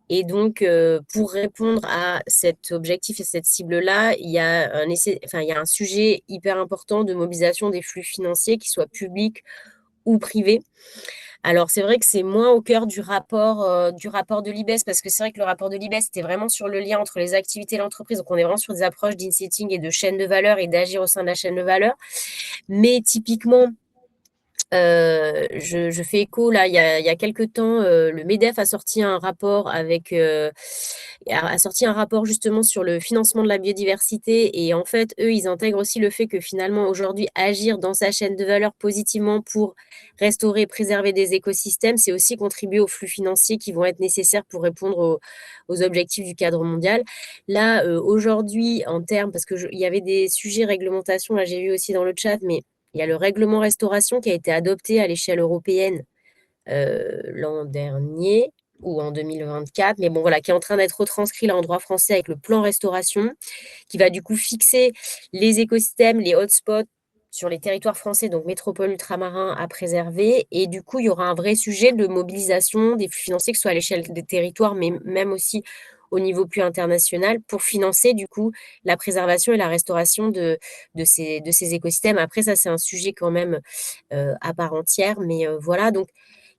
Et donc, pour répondre à cet objectif et cette cible-là, il y a un sujet hyper important de mobilisation des flux financiers, qu'ils soient publics ou privés. Alors, c'est vrai que c'est moins au cœur du rapport de l'IBES, parce que c'est vrai que le rapport de l'IBES, c'était vraiment sur le lien entre les activités et l'entreprise. Donc, on est vraiment sur des approches d'insetting et de chaîne de valeur et d'agir au sein de la chaîne de valeur. Mais typiquement, je fais écho, là, il y a quelques temps, le MEDEF a sorti un rapport justement sur le financement de la biodiversité. Et en fait, eux, ils intègrent aussi le fait que finalement, aujourd'hui, agir dans sa chaîne de valeur positivement pour restaurer et préserver des écosystèmes, c'est aussi contribuer aux flux financiers qui vont être nécessaires pour répondre aux objectifs du cadre mondial. Là, aujourd'hui, en termes, parce qu'il y avait des sujets réglementation, là, j'ai vu aussi dans le chat, mais il y a le règlement restauration qui a été adopté à l'échelle européenne l'an dernier ou en 2024, mais bon voilà, qui est en train d'être retranscrit là en droit français avec le plan restauration, qui va du coup fixer les écosystèmes, les hotspots sur les territoires français, donc métropole, ultramarins à préserver. Et du coup, il y aura un vrai sujet de mobilisation des flux financiers, que ce soit à l'échelle des territoires, mais même aussi au niveau plus international pour financer du coup la préservation et la restauration de ces écosystèmes. Après, ça, c'est un sujet quand même à part entière, mais voilà. Donc,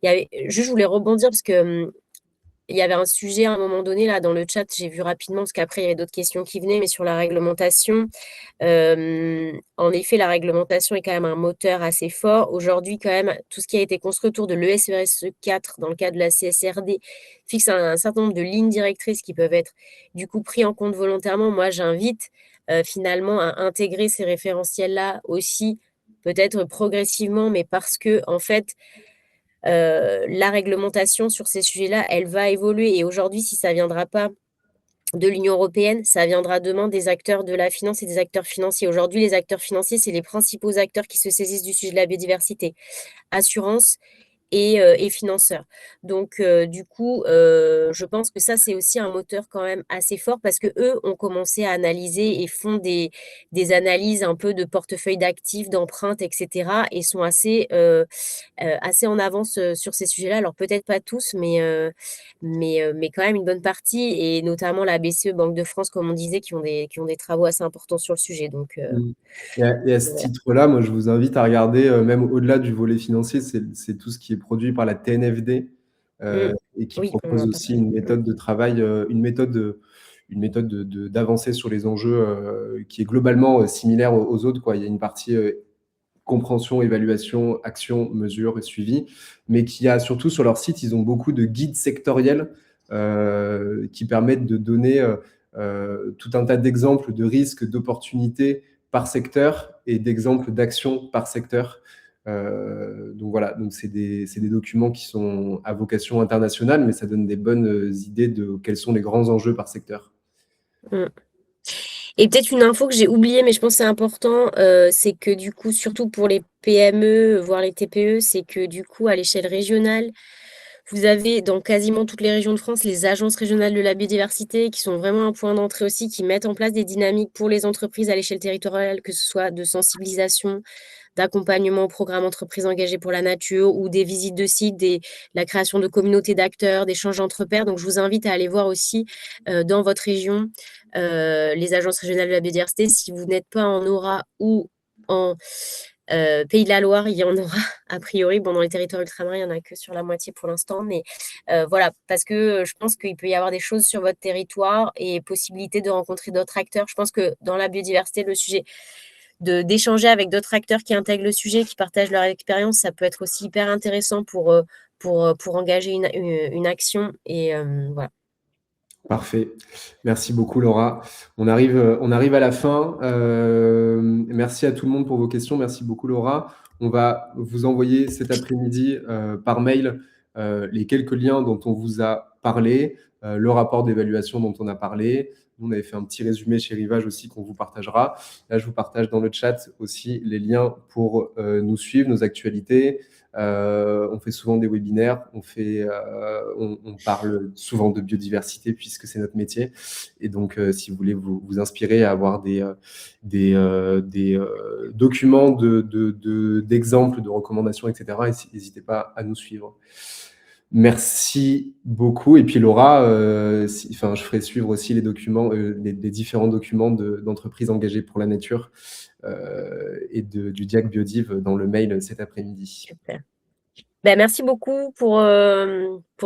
je voulais rebondir parce que il y avait un sujet à un moment donné là dans le chat, j'ai vu rapidement parce qu'après il y avait d'autres questions qui venaient, mais sur la réglementation. En effet, la réglementation est quand même un moteur assez fort. Aujourd'hui, quand même, tout ce qui a été construit autour de l'ESRS 4 dans le cadre de la CSRD fixe un certain nombre de lignes directrices qui peuvent être du coup pris en compte volontairement. Moi, j'invite finalement à intégrer ces référentiels-là aussi, peut-être progressivement, mais parce que en fait, la réglementation sur ces sujets-là, elle va évoluer. Et aujourd'hui, si ça ne viendra pas de l'Union européenne, ça viendra demain des acteurs de la finance et des acteurs financiers. Aujourd'hui, les acteurs financiers, c'est les principaux acteurs qui se saisissent du sujet de la biodiversité. Assurance et financeurs. Donc, du coup, je pense que ça, c'est aussi un moteur quand même assez fort parce que eux ont commencé à analyser et font des analyses un peu de portefeuille d'actifs, d'empreintes, etc. et sont assez en avance sur ces sujets-là. Alors, peut-être pas tous, mais quand même une bonne partie, et notamment la BCE, Banque de France, comme on disait, qui ont des travaux assez importants sur le sujet. Donc, Et à ce voilà. titre-là, moi, je vous invite à regarder, même au-delà du volet financier, c'est tout ce qui est produit par la TNFD et qui Oui, on en propose a aussi parlé. une méthode de travail, une méthode d'avancer sur les enjeux qui est globalement similaire aux autres, quoi. Il y a une partie compréhension, évaluation, action, mesure et suivi, mais qui a surtout sur leur site, ils ont beaucoup de guides sectoriels qui permettent de donner tout un tas d'exemples de risques, d'opportunités par secteur et d'exemples d'actions par secteur. Donc voilà, donc c'est des documents qui sont à vocation internationale, mais ça donne des bonnes idées de quels sont les grands enjeux par secteur. Mm. Et peut-être une info que j'ai oubliée, mais je pense que c'est important, c'est que du coup, surtout pour les PME, voire les TPE, c'est que du coup, à l'échelle régionale, vous avez dans quasiment toutes les régions de France les agences régionales de la biodiversité qui sont vraiment un point d'entrée aussi, qui mettent en place des dynamiques pour les entreprises à l'échelle territoriale, que ce soit de sensibilisation, d'accompagnement au programme entreprises engagées pour la nature ou des visites de sites, la création de communautés d'acteurs, d'échanges entre pairs. Donc, je vous invite à aller voir aussi dans votre région les agences régionales de la biodiversité. Si vous n'êtes pas en Aura ou en Pays de la Loire, il y en aura a priori. Bon, dans les territoires ultramarins, il n'y en a que sur la moitié pour l'instant. Mais voilà, parce que je pense qu'il peut y avoir des choses sur votre territoire et possibilité de rencontrer d'autres acteurs. Je pense que dans la biodiversité, le sujet d'échanger avec d'autres acteurs qui intègrent le sujet, qui partagent leur expérience, ça peut être aussi hyper intéressant pour engager une action. Et voilà. Parfait. Merci beaucoup, Laura. On arrive à la fin. Merci à tout le monde pour vos questions. Merci beaucoup, Laura. On va vous envoyer cet après-midi par mail les quelques liens dont on vous a parlé, le rapport d'évaluation dont on a parlé. On avait fait un petit résumé chez Rivage aussi qu'on vous partagera. Là, je vous partage dans le chat aussi les liens pour nous suivre, nos actualités. On fait souvent des webinaires, on parle souvent de biodiversité puisque c'est notre métier. Et donc, si vous voulez vous inspirer à avoir des documents d'exemples, de recommandations, etc., n'hésitez pas à nous suivre. Merci beaucoup. Et puis Laura, je ferai suivre aussi les documents, les différents documents d'entreprises engagées pour la nature et du Diac Biodiv dans le mail cet après-midi. Super. Ben, merci beaucoup pour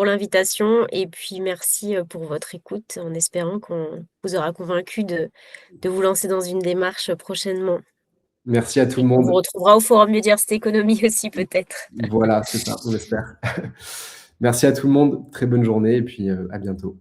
l'invitation et puis merci pour votre écoute en espérant qu'on vous aura convaincu de vous lancer dans une démarche prochainement. Merci à tout Et le qu'on vous monde. retrouvera au Forum Biodiversité Économie aussi peut-être. Voilà, c'est ça, on l'espère. Merci à tout le monde, très bonne journée et puis à bientôt.